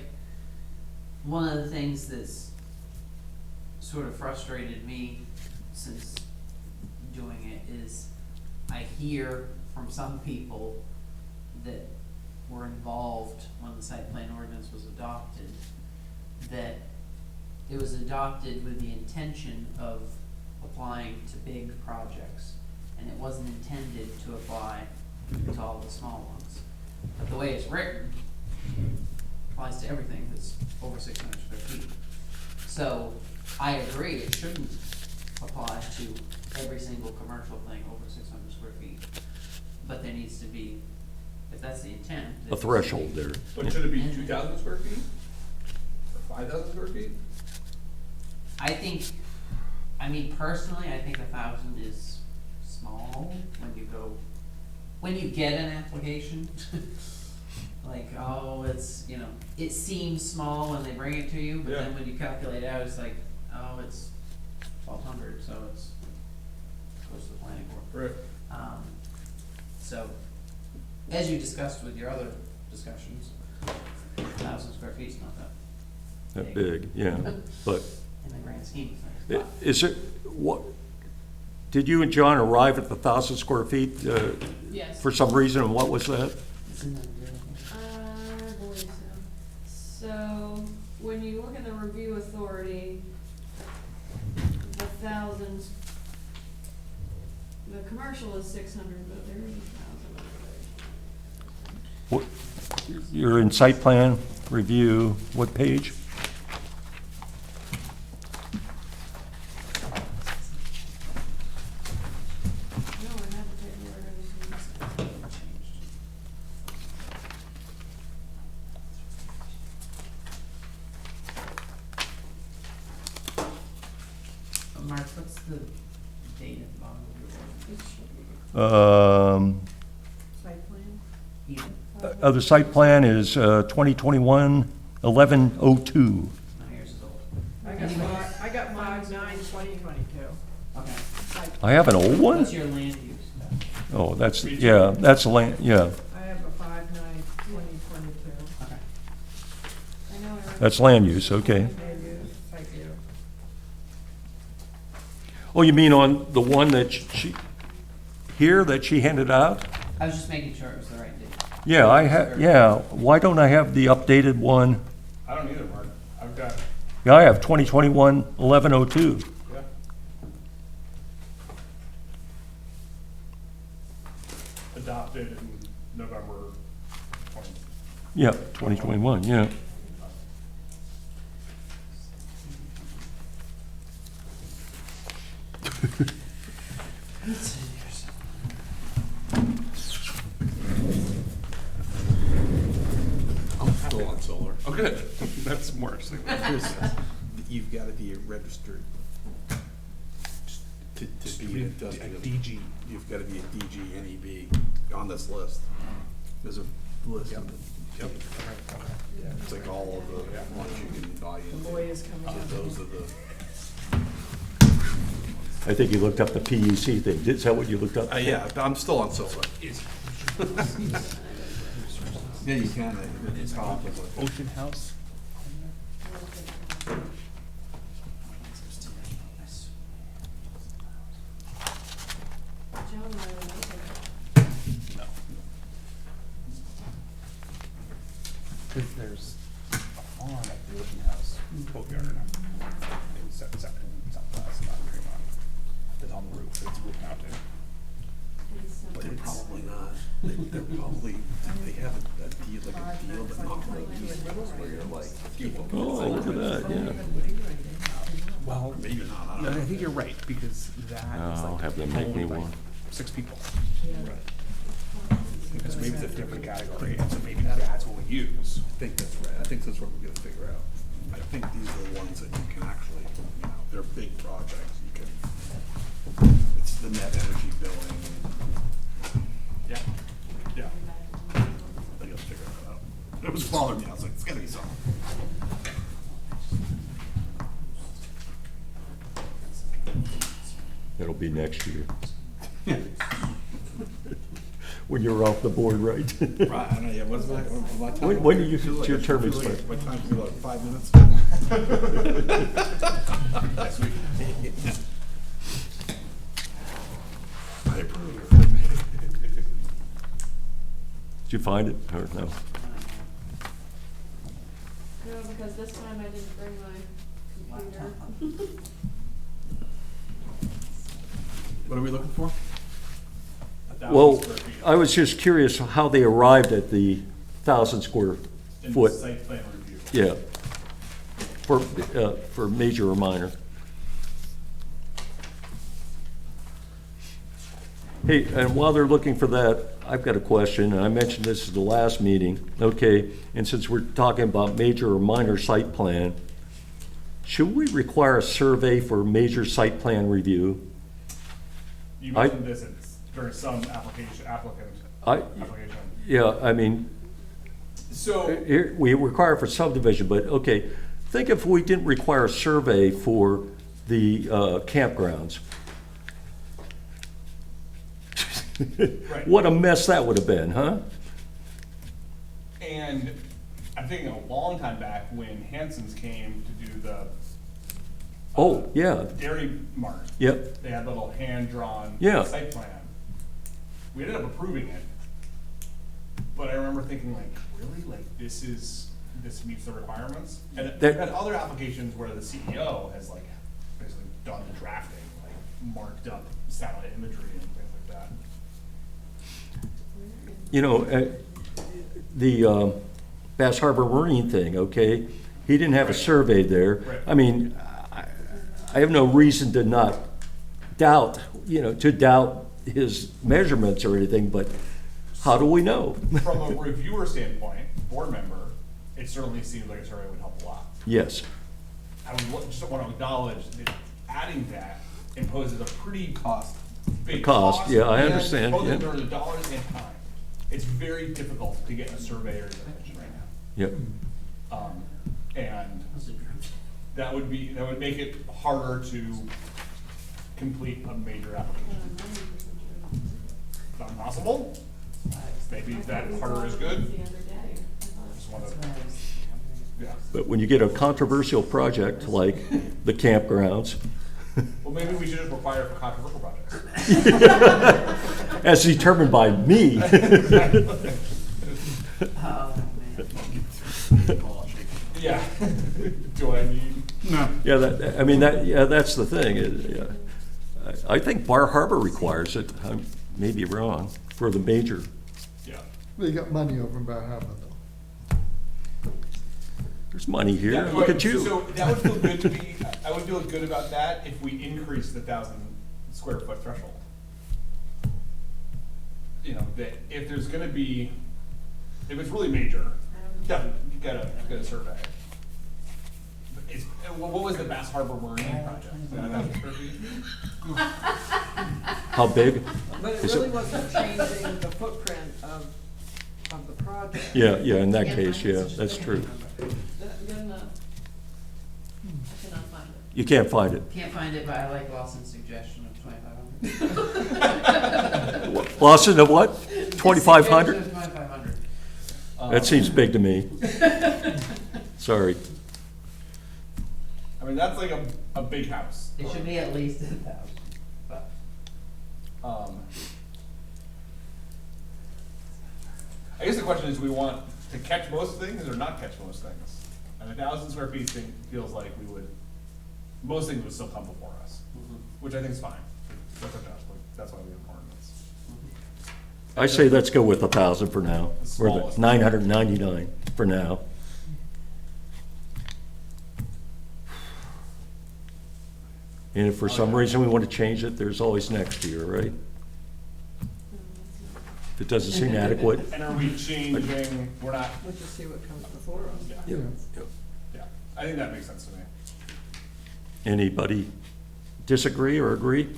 one of the things that's sort of frustrated me since doing it is I hear from some people that were involved when the site plan ordinance was adopted, that it was adopted with the intention of applying to big projects, and it wasn't intended to apply to all the small ones. But the way it's written applies to everything that's over 600 square feet. So I agree, it shouldn't apply to every single commercial thing over 600 square feet. But there needs to be, if that's the intent. there A needs to be- threshold there. But should it be 2,000 square feet? Or 5,000 square feet? I think, I mean, personally, I think 1,000 is small when you get an application. Like, oh, it's, you know, it seems small when they bring it to you, but then Yeah. when you calculate it out, it's like, oh, it's 1,200, so it's close to the planning board. Right. So, as you discussed with your other discussions, 1,000 square feet's not That big, yeah. But in the grand scheme of things. is it, what, did you and John arrive at the 1,000 square feet Yes. for some reason, and what was that? It's in the I believe so. So, when you look at the review authority, 1,000. The commercial is 600, but there is 1,000 over there. What- You're in site plan review, what page? No, I have to tell you where everything is. Mark, what's the date at the bottom of your order? Site plan? Even, The site plan is 2021-1102. no, yours is old. I got 5/9/2022. Okay. I have an old one? What's your land use? Oh, that's, yeah, that's land, yeah, I have a 5/9/2022. Okay. I know I read. that's land use, okay. Site view. Oh, you mean on the one that she, here, that she handed out? I was just making sure it was the right date. Yeah, I have, yeah, why don't I have the updated one? I don't either, Mark. I've got, Yeah, I have 2021-1102. yeah. Adopted in November 20. Yeah, 2021, yeah. I'm still on solar. Oh, good. That's more interesting. You've gotta be registered to be an industrial. DG. You've gotta be a DG NEB on this list. There's a list. Yep. It's like all of the ones you can buy into. Lawyers coming in. Those are the, I think you looked up the PUC thing. Is that what you looked up? yeah, I'm still on solar. Yeah, you can, it's top of it. Ocean House. John and I were looking. No. Because there's a farm at the Ocean House boatyard in southwest, not Tremont. It's on the roof, it's roof mounted. But they're probably not, they're probably, they have a deal, like a deal, but not really deals where you're like, people. Oh, look at that, yeah. Well, Maybe not, I no, don't I know. think you're right, because that is I'll like have them make me owned by one. 6 people. Because maybe it's a different category, and so maybe that's what we use. I think that's right, I think that's what we're gonna figure out. I think these are the ones that you can actually, you know, they're big projects, you can, it's the net energy billing, Yeah. Yeah. I gotta figure that out. It was bothering me, I was like, it's gotta be something. That'll be next year. When you're off the board, right? Right, I know, yeah, what's my time? When do you, Feel like- your term feel like expire? My time's been like 5 minutes. Next week. I approve. Did you find it, or no? No, because this time I didn't bring my computer. What are we looking for? 1,000 Well, square feet I was just curious how they arrived at the 1,000 square in foot, site plan review. yeah, for major or minor. Hey, and while they're looking for that, I've got a question, and I mentioned this at the last meeting, okay, and since we're talking about major or minor site plan, should we require a survey for major site plan review? You I- mentioned this, it's for some applicant. Application. Yeah, I mean, So, here, we require for subdivision, but, okay, think if we didn't require a survey for the campgrounds. Right. What a mess that would have been, huh? and I'm thinking a long time back when Hanson's came to do the Oh, yeah, Dairy Mart. yep, They had a little hand-drawn Yeah. site plan. We ended up approving it, but I remember thinking like, really, like this meets the requirements? And That- we've had other applications where the CEO has like basically done the drafting, like marked up satellite imagery and things like that. You know, the Bass Harbor Marine thing, okay? He didn't have a Right. survey there. Right. I mean, I have no reason to not doubt, to doubt his measurements or anything, but how do we know? From a reviewer standpoint, board member, it certainly seems like a survey would help a lot. Yes, I would just want to acknowledge that adding that imposes a pretty big Cost, cost. yeah, I and understand, both yeah. in terms of dollars and time. It's very difficult to get a surveyor's opinion right now. yep. And that would make it harder to complete a major application. Not impossible, maybe that harder is good. The other day. Just wanna, yeah. But when you get a controversial project like the campgrounds, Well, maybe we should just require for controversial projects. as determined by me, Oh, man. Yeah. Do I need? No. yeah, that's the thing. Yeah. I think Bar Harbor requires it. I may be wrong, for the major. Yeah. They got money over in Bar Harbor though. There's money here, Yeah, look right. at you. So that would feel good to me, I would feel good about that if we increase the 1,000 square foot threshold. You know, that if there's gonna be, if it's really major, definitely, you gotta survey. But it's, what was the Bass Harbor Marine project? 1,000 square feet? How big? But it Is it- really wasn't changing the footprint of the project. Yeah, in that case, yeah, that's true. Good enough. I cannot find it. You can't find it. Can't find it, but I like Lawson's suggestion of 2,500. Lawson, of what? 2,500? 2,500. That seems big to me. Sorry. I mean, that's like a big house. It should be at least 1,000, but. I guess the question is, do we want to catch most things or not catch most things? And 1,000 square feet feels like most things would still come before us, which I think is fine. That's why we have ordinance. I say let's go with 1,000 for now, or the Smallest. 999 for now. And if for some reason we want to change it, there's always next year, right? If it doesn't seem adequate. And are we changing, we're not, We'll just see what comes before us. yeah, Yep. yeah, I think that makes sense to me. Anybody disagree or agree?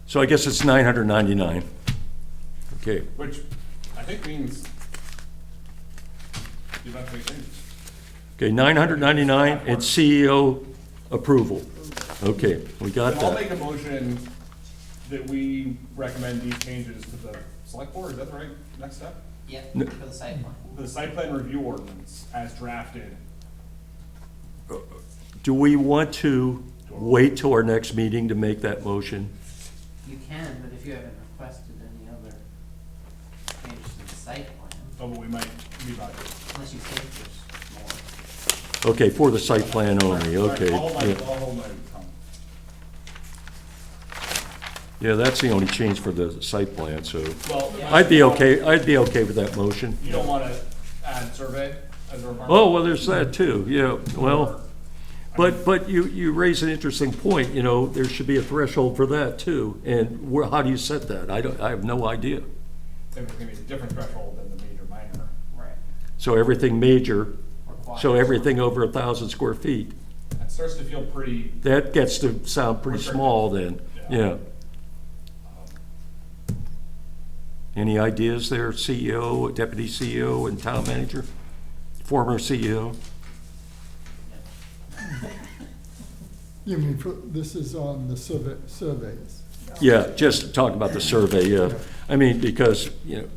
So I guess it's 999. Okay, Which I think means you don't have to make changes. okay, 999 and CEO approval. Okay, we got Then I'll that. make a motion that we recommend these changes to the select board, is that the right next step? Yeah, No. for the site plan. The site plan review ordinance as drafted. Do we want to wait till our next meeting to make that motion? You can, but if you haven't requested any other changes to the site plan, Oh, but we might be about to. unless you think there's more. Okay, for the site plan only, okay. I'll hold my Yeah. tongue. Yeah, that's the only change for the site plan, so Well, I'd be okay with that motion. You don't want to add survey as a requirement? Oh, well, there's that too, yeah, well, but you raise an interesting point, there should be a threshold for that too. And how do you set that? I have no idea. If it's going to be a different threshold than the major minor. Right. So everything major, so Requires- everything over 1,000 square feet, That starts to feel pretty, that gets to sound pretty small then, yeah. Any ideas there, CEO, deputy CEO, and town manager? Former CEO? You mean, this is on the surveys? Yeah, just talk about the survey, yeah. I mean, because,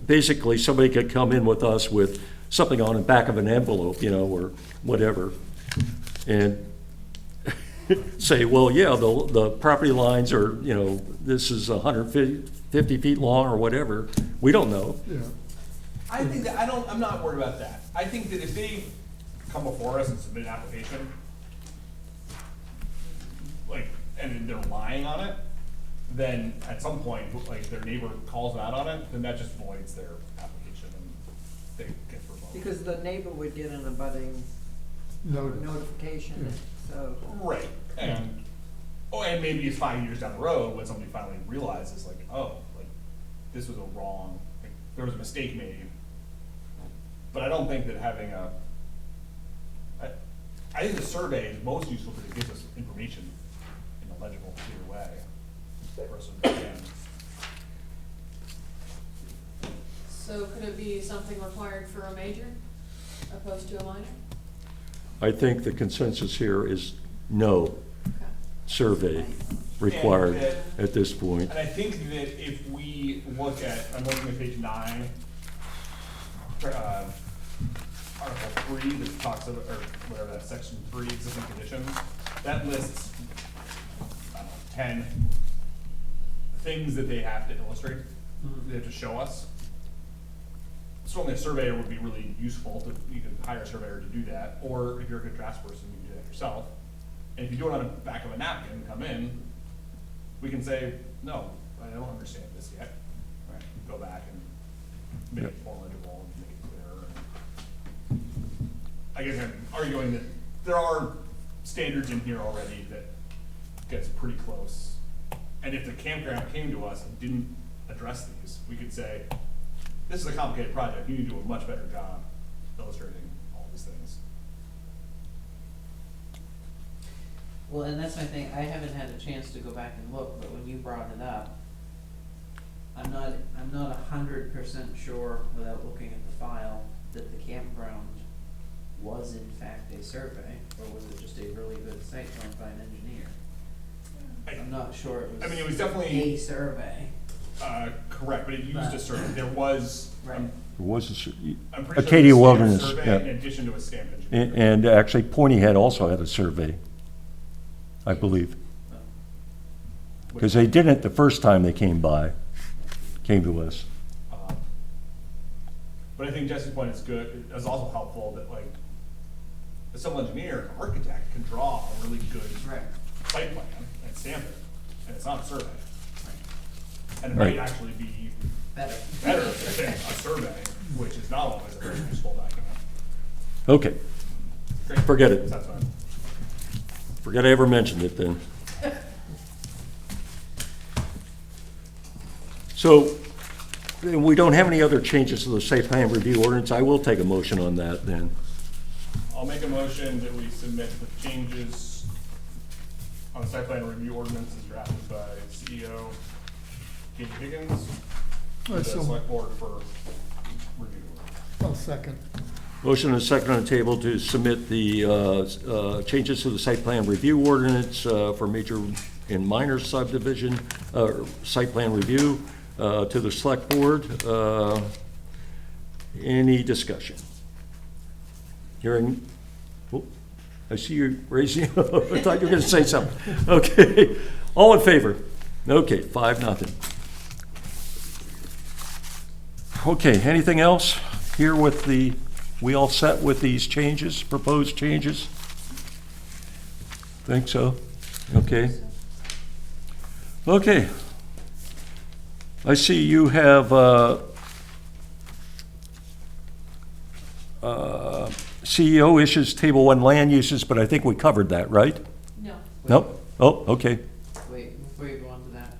basically, somebody could come in with us with something on the back of an envelope, or whatever, and say, well, yeah, the property lines are, this is 150 feet long or whatever. We don't know. Yeah. I think that, I'm not worried about that. I think that if they come before us and submit an application, and they're lying on it, then at some point, like their neighbor calls them out on it, then that just voids their application and they get revoked. Because the neighbor would get an abutting Notice. notification, so. Right, and, and maybe it's 5 years down the road when somebody finally realizes like, oh, like, this was a wrong, like, there was a mistake made. But I don't think that having I think the survey is most useful because it gives us information in a legible, clear way for us to understand. So could it be something required for a major opposed to a minor? I think the consensus here is no Okay. survey required And that- at this point. And I think that if we look at, I'm looking at page 9, Article 3, that talks about, or whatever that, section 3, existing conditions, that lists, I don't know, 10 things that they have to illustrate, they have to show us. Certainly a surveyor would be really useful to, you could hire a surveyor to do that, or if you're a good draftsperson, you can do that yourself. And if you do it on the back of a napkin, come in, we can say, no, I don't understand this yet. Right? Go back and make it more legible and make it clearer. I guess I'm arguing that there are standards in here already that gets pretty close. And if the campground came to us and didn't address these, we could say, this is a complicated project, you need to do a much better job illustrating all these things. Well, and that's my thing, I haven't had a chance to go back and look, but when you brought it up, I'm not 100% sure, without looking at the file, that the campground was in fact a survey, or was it just a really good site plan by an engineer? I'm not sure it was. I mean, it was definitely a survey. Correct, but it used a But- survey. There was, Right. It was I'm pretty sure Acadia there was a Wilderness, survey yeah. in addition to a stamp engineer. And actually Pointy Head also had a survey, I believe. Because they didn't the first time they came to us. But I think Jesse's point is good. It's also helpful that like a civil engineer, an architect can draw a really good Right. site plan and stamp it, and it's not a survey. And it Right. might actually be Better. better than a survey, which is not always a very useful document. Okay, Great. Forget it. That's fine. forget I ever mentioned it then. So, we don't have any other changes to the site plan review ordinance. I will take a motion on that then. I'll make a motion that we submit the changes on the site plan review ordinance as drafted by CEO Katie Higgins to the So- select board for review. I'll second. Motion and a second on the table to submit the changes to the site plan review ordinance for major and minor subdivision, site plan review to the select board. Any discussion? Hearing, oh, I see you raising, I thought you were going to say something. Okay, all in favor? Okay, 5-0. Okay, anything else here with the, we all set with these changes, proposed changes? Think so? Okay. Okay. I see you have CEO issues, Table 1 land uses, but I think we covered that, right? No. Nope? Oh, okay. Wait, before you go on to that,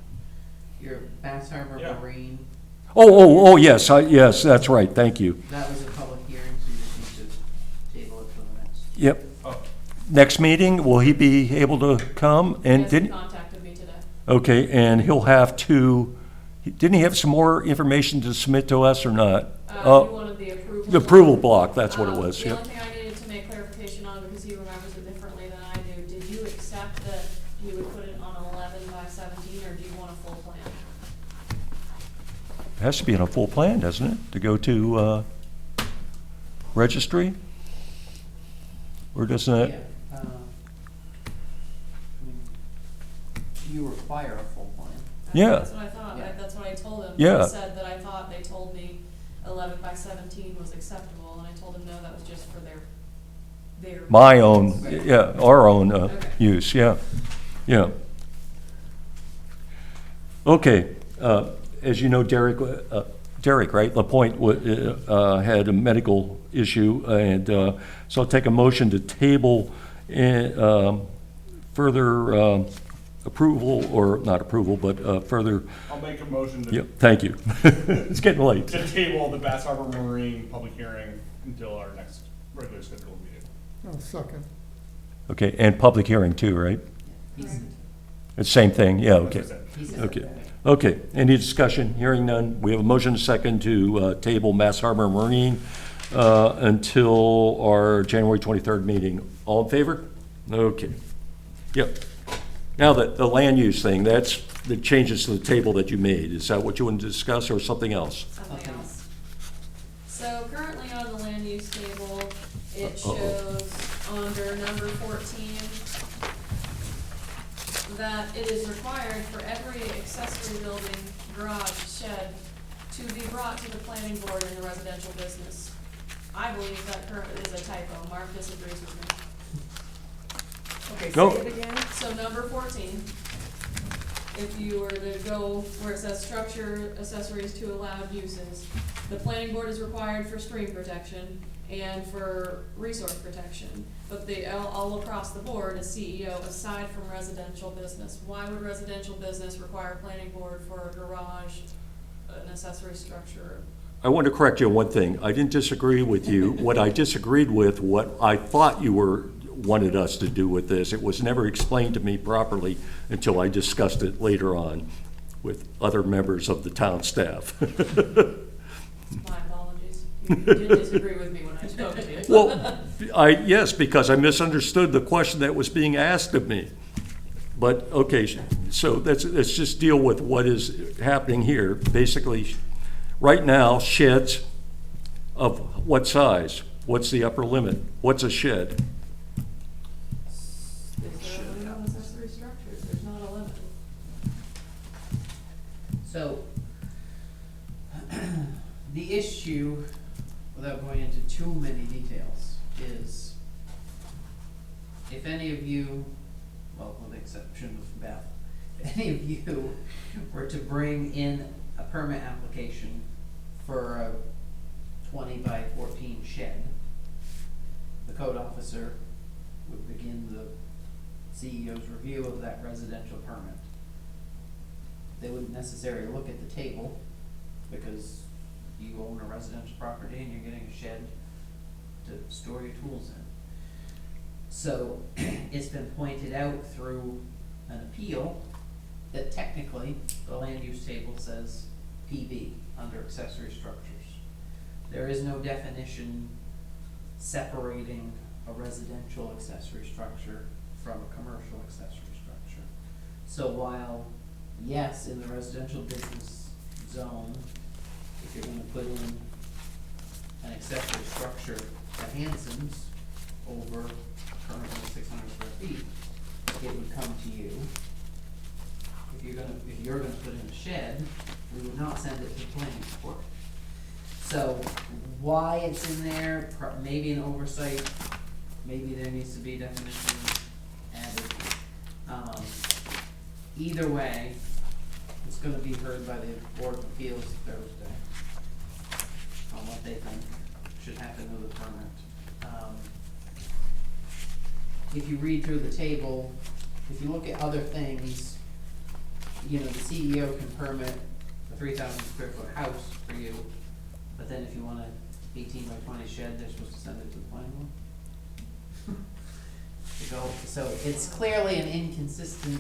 your Bass Harbor Yeah. Marine, Oh, yes, yes, that's right, thank you. that was a public hearing, so you just need to table it for the next. Yep. Oh, Next meeting, will he be able to come? And Yes, he didn't, contacted me today. okay, and he'll have to, didn't he have some more information to submit to us or not? He Oh, wanted the approval. the approval block, that's what it was, The yep. only thing I needed to make clarification on, because he remembers it differently than I do, did you accept that he would put it on an 11 by 17, or do you want a full plan? It has to be in a full plan, doesn't it, to go to registry? Or doesn't Yeah, it? I mean, you require a full plan. Yeah. That's what I thought, Yeah. that's what I told him. Yeah. He said that I thought they told me 11 by 17 was acceptable, and I told him, no, that was just for their. My own, yeah, our own Okay. use, yeah, yeah. Okay, as you know, Derek, right, Lapointe had a medical issue, and so I'll take a motion to table further approval, or not approval, but further, I'll make a motion yep, thank you. It's getting late. to table the Bass Harbor Marine public hearing until our next regular scheduled meeting. I'll second. Okay, and public hearing too, right? He's- It's same thing, yeah, okay. That's what I said. he said Okay. that. Okay, any discussion? Hearing none. We have a motion and a second to table Mass Harbor Marine until our January 23rd meeting. All in favor? Okay. Yep. Now, the land use thing, that's the changes to the table that you made. Is that what you want to discuss or something else? Something else. So currently on the land use table, it Uh-oh. shows under number 14 that it is required for every accessory building, garage, shed, to be brought to the planning board in the residential business. I believe that currently is a typo. Mark disagrees with me. Okay, Go. say it again. So number 14, if you were to go where it says structure accessories to allowed uses, the planning board is required for stream protection and for resource protection. But they, all across the board, as CEO, aside from residential business, why would residential business require planning board for a garage, an accessory structure? I want to correct you on one thing. I didn't disagree with you. What I disagreed with, what I thought you wanted us to do with this, it was never explained to me properly until I discussed it later on with other members of the town staff. My apologies. You did disagree with me when I spoke to you. Well, yes, because I misunderstood the question that was being asked of me. But, okay, so let's just deal with what is happening here. Basically, right now, sheds of what size? What's the upper limit? What's a shed? Is there a limit on accessory structures? There's not a limit. So, the issue, without going into too many details, is if any of you, well, with the exception of Beth, if any of you were to bring in a permit application for a 20 by 14 shed, the code officer would begin the CEO's review of that residential permit. They wouldn't necessarily look at the table, because you own a residential property and you're getting a shed to store your tools in. So, it's been pointed out through an appeal that technically the land use table says PB under accessory structures. There is no definition separating a residential accessory structure from a commercial accessory structure. So while, yes, in the residential business zone, if you're gonna put in an accessory structure at Hanson's over currently 600 square feet, it would come to you. If you're gonna put in a shed, we would not send it to the planning board. So why it's in there, maybe an oversight, maybe there needs to be definition added. Either way, it's gonna be heard by the Board of Appeals Thursday on what they think should happen with the permit. If you read through the table, if you look at other things, you know, the CEO can permit a 3,000 square foot house for you, but then if you want an 18 by 20 shed, they're supposed to send it to the planning board. So it's clearly an inconsistent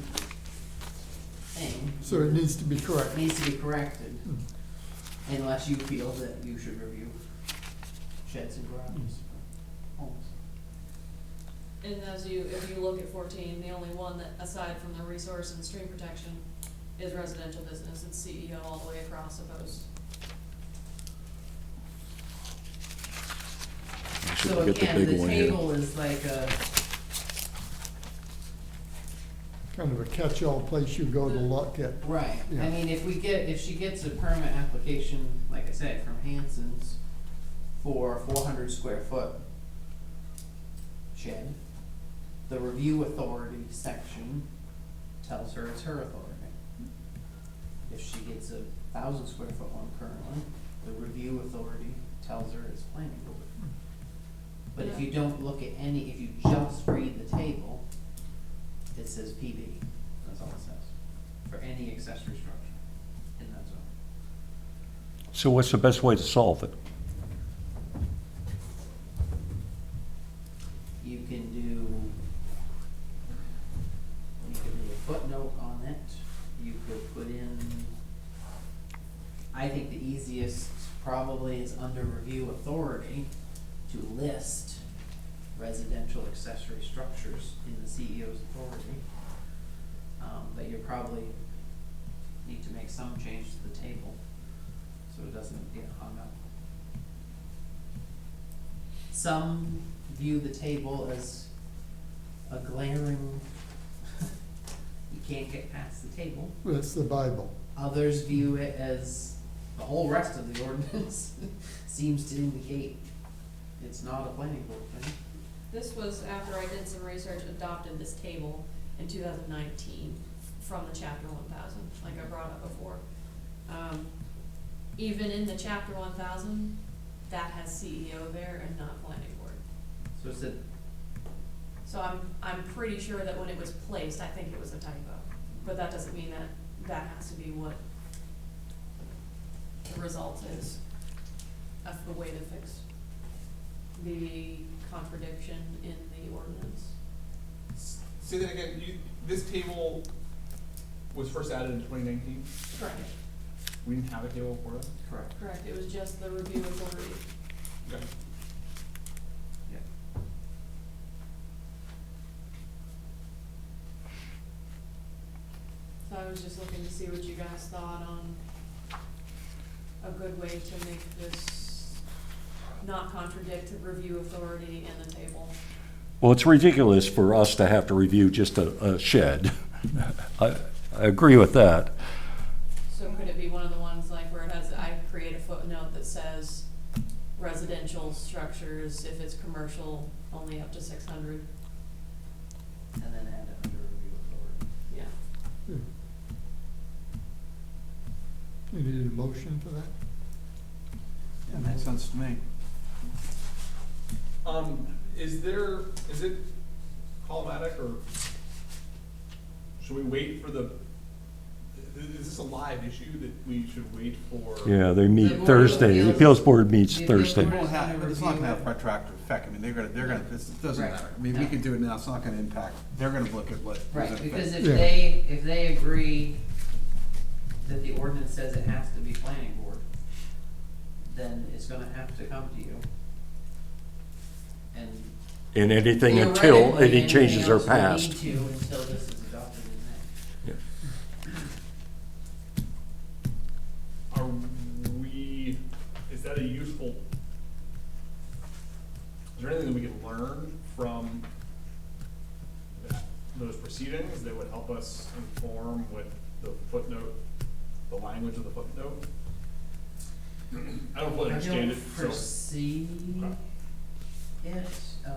thing. So it needs to be correct. It needs to be corrected, unless you feel that you should review sheds and garages for homes. And if you look at 14, the only one that, aside from the resource and stream protection, is residential business. It's CEO all the way across opposed. I should So get the again, big the one here. table is like a, Kind of a catch-all place you go to look at. right, Yeah. I mean, if she gets a permit application, like I said, from Hanson's for a 400 square foot shed, the review authority section tells her it's her authority. If she gets a 1,000 square foot one currently, the review authority tells her it's planning board. But if you don't look at any, if you just read the table, it says PB, that's all it says, for any accessory structure in that zone. So what's the best way to solve it? You can do a footnote on it, you could put in, I think the easiest probably is under review authority to list residential accessory structures in the CEO's authority. But you probably need to make some change to the table, so it doesn't get hung up. Some view the table as a glaring, you can't get past the table. That's the Bible. Others view it as the whole rest of the ordinance seems to indicate it's not a planning board thing. This was after I did some research, adopted this table in 2019 from the chapter 1000, like I brought up before. Even in the chapter 1000, that has CEO there and not planning board. So it's a, So I'm pretty sure that when it was placed, I think it was a typo, but that doesn't mean that that has to be what the result is. That's the way to fix the contradiction in the ordinance. Say that again, this table was first added in 2019? Correct. We didn't have a table before that? correct. Correct, it was just the review authority. Okay. Yeah. So I was just looking to see what you guys thought on a good way to make this not contradict the review authority and the table. Well, it's ridiculous for us to have to review just a shed. I agree with that. So could it be one of the ones like where it has, I create a footnote that says residential structures, if it's commercial, only up to 600? And then add it under review authority. Yeah. You need a motion for that? Yeah, makes sense to me. Is it problematic, or should we wait for is this a live issue that we should wait for? Yeah, they The meet Board of Thursday. The Appeals- appeals board meets the appeals Thursday. board- It won't have, it's not gonna have Review it. retroactive effect, I mean, they're gonna, this doesn't Right. matter. I mean, we No. can do it now, it's not gonna impact, they're gonna look at what. was in Right, effect. because if Yeah. if they agree that the ordinance says it has to be planning board, then it's gonna have to come to you. And And anything until theoretically, any changes are anything else passed. we need to until this is adopted in May. Are we, is that a useful, is there anything that we can learn from those proceedings that would help us inform what the footnote, the language of the footnote? I don't fully understand it, I so. don't foresee Okay. it, no.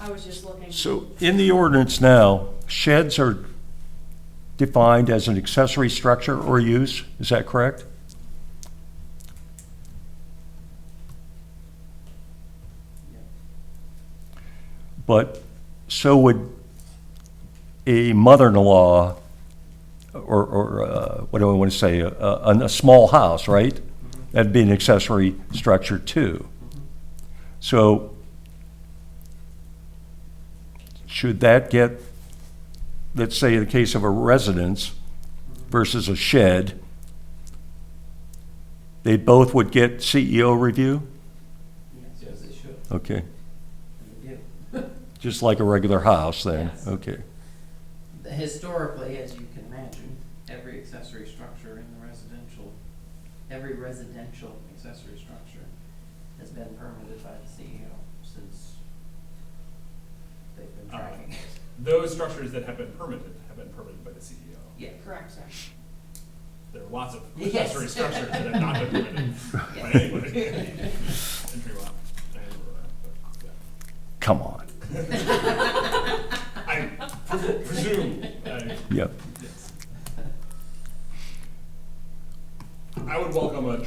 I was just looking. So in the ordinance now, sheds are defined as an accessory structure or use, is that correct? Yeah. But so would a mother-in-law, or what do I want to say, a small house, right? That'd be an accessory structure too. So should that get, let's say in the case of a residence versus a shed, they both would get CEO review? Yes, they should, Okay, and they do. just like a regular house then, Yes. okay. Historically, as you can imagine, every accessory structure in the every residential accessory structure has been permitted by the CEO since they've been tracking it. Those structures that have been permitted by the CEO. Yeah, Correct, sir. There are lots of Yes. accessory structures that have not been permitted by anybody in Tremont. And, yeah. Come on. I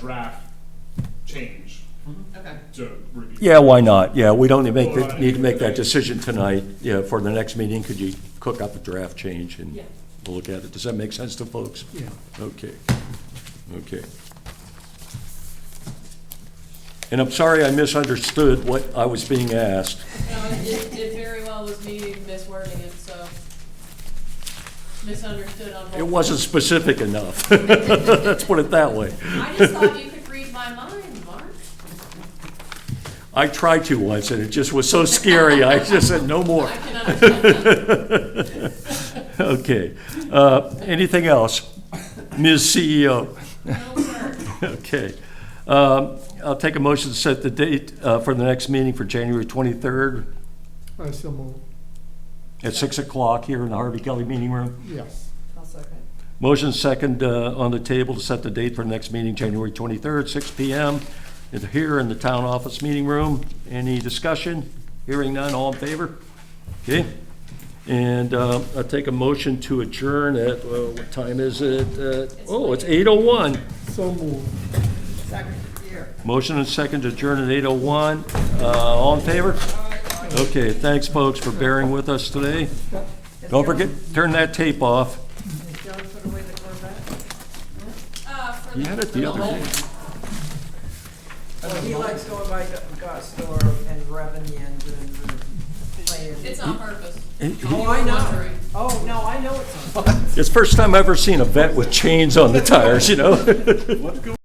draft change Okay. to review. Yeah, why not? Yeah, we don't need to make that decision tonight. Yeah, for the next meeting, could you cook up a draft change and Yeah. we'll look at it? Does that make sense to folks? Yeah. Okay, okay. And I'm sorry I misunderstood what I was being asked. No, it very well was me miswording it, so misunderstood on both. It wasn't specific enough. Let's put it that way. I just thought you could read my mind, Mark. I tried to once, and it just was so scary, I just said, no more. I can understand that. Okay. Anything else? Ms. CEO? No, sir. Okay. I'll take a motion to set the date for the next meeting for January 23rd I so move. at 6 o'clock here in the Harvey Kelly Meeting Room. Yes. I'll second. Motion second on the table to set the date for the next meeting, January 23rd, 6 PM, here in the Town Office Meeting Room. Any discussion? Hearing none, all in favor? Okay. And I'll take a motion to adjourn at, what time is it? It's 8:01. So move. Second, here. Motion and second to adjourn at 8:01. All in favor? Okay, thanks, folks, for bearing with us today. Don't forget, turn that tape off. Did Joe put away the Corvette? For You had it the other day. Well, he likes going by Gus store and revving the engine and playing. It's on purpose. Oh, I know. Oh, no, I know it's on. It's the first time I've ever seen a vet with chains on the tires, you know? What's going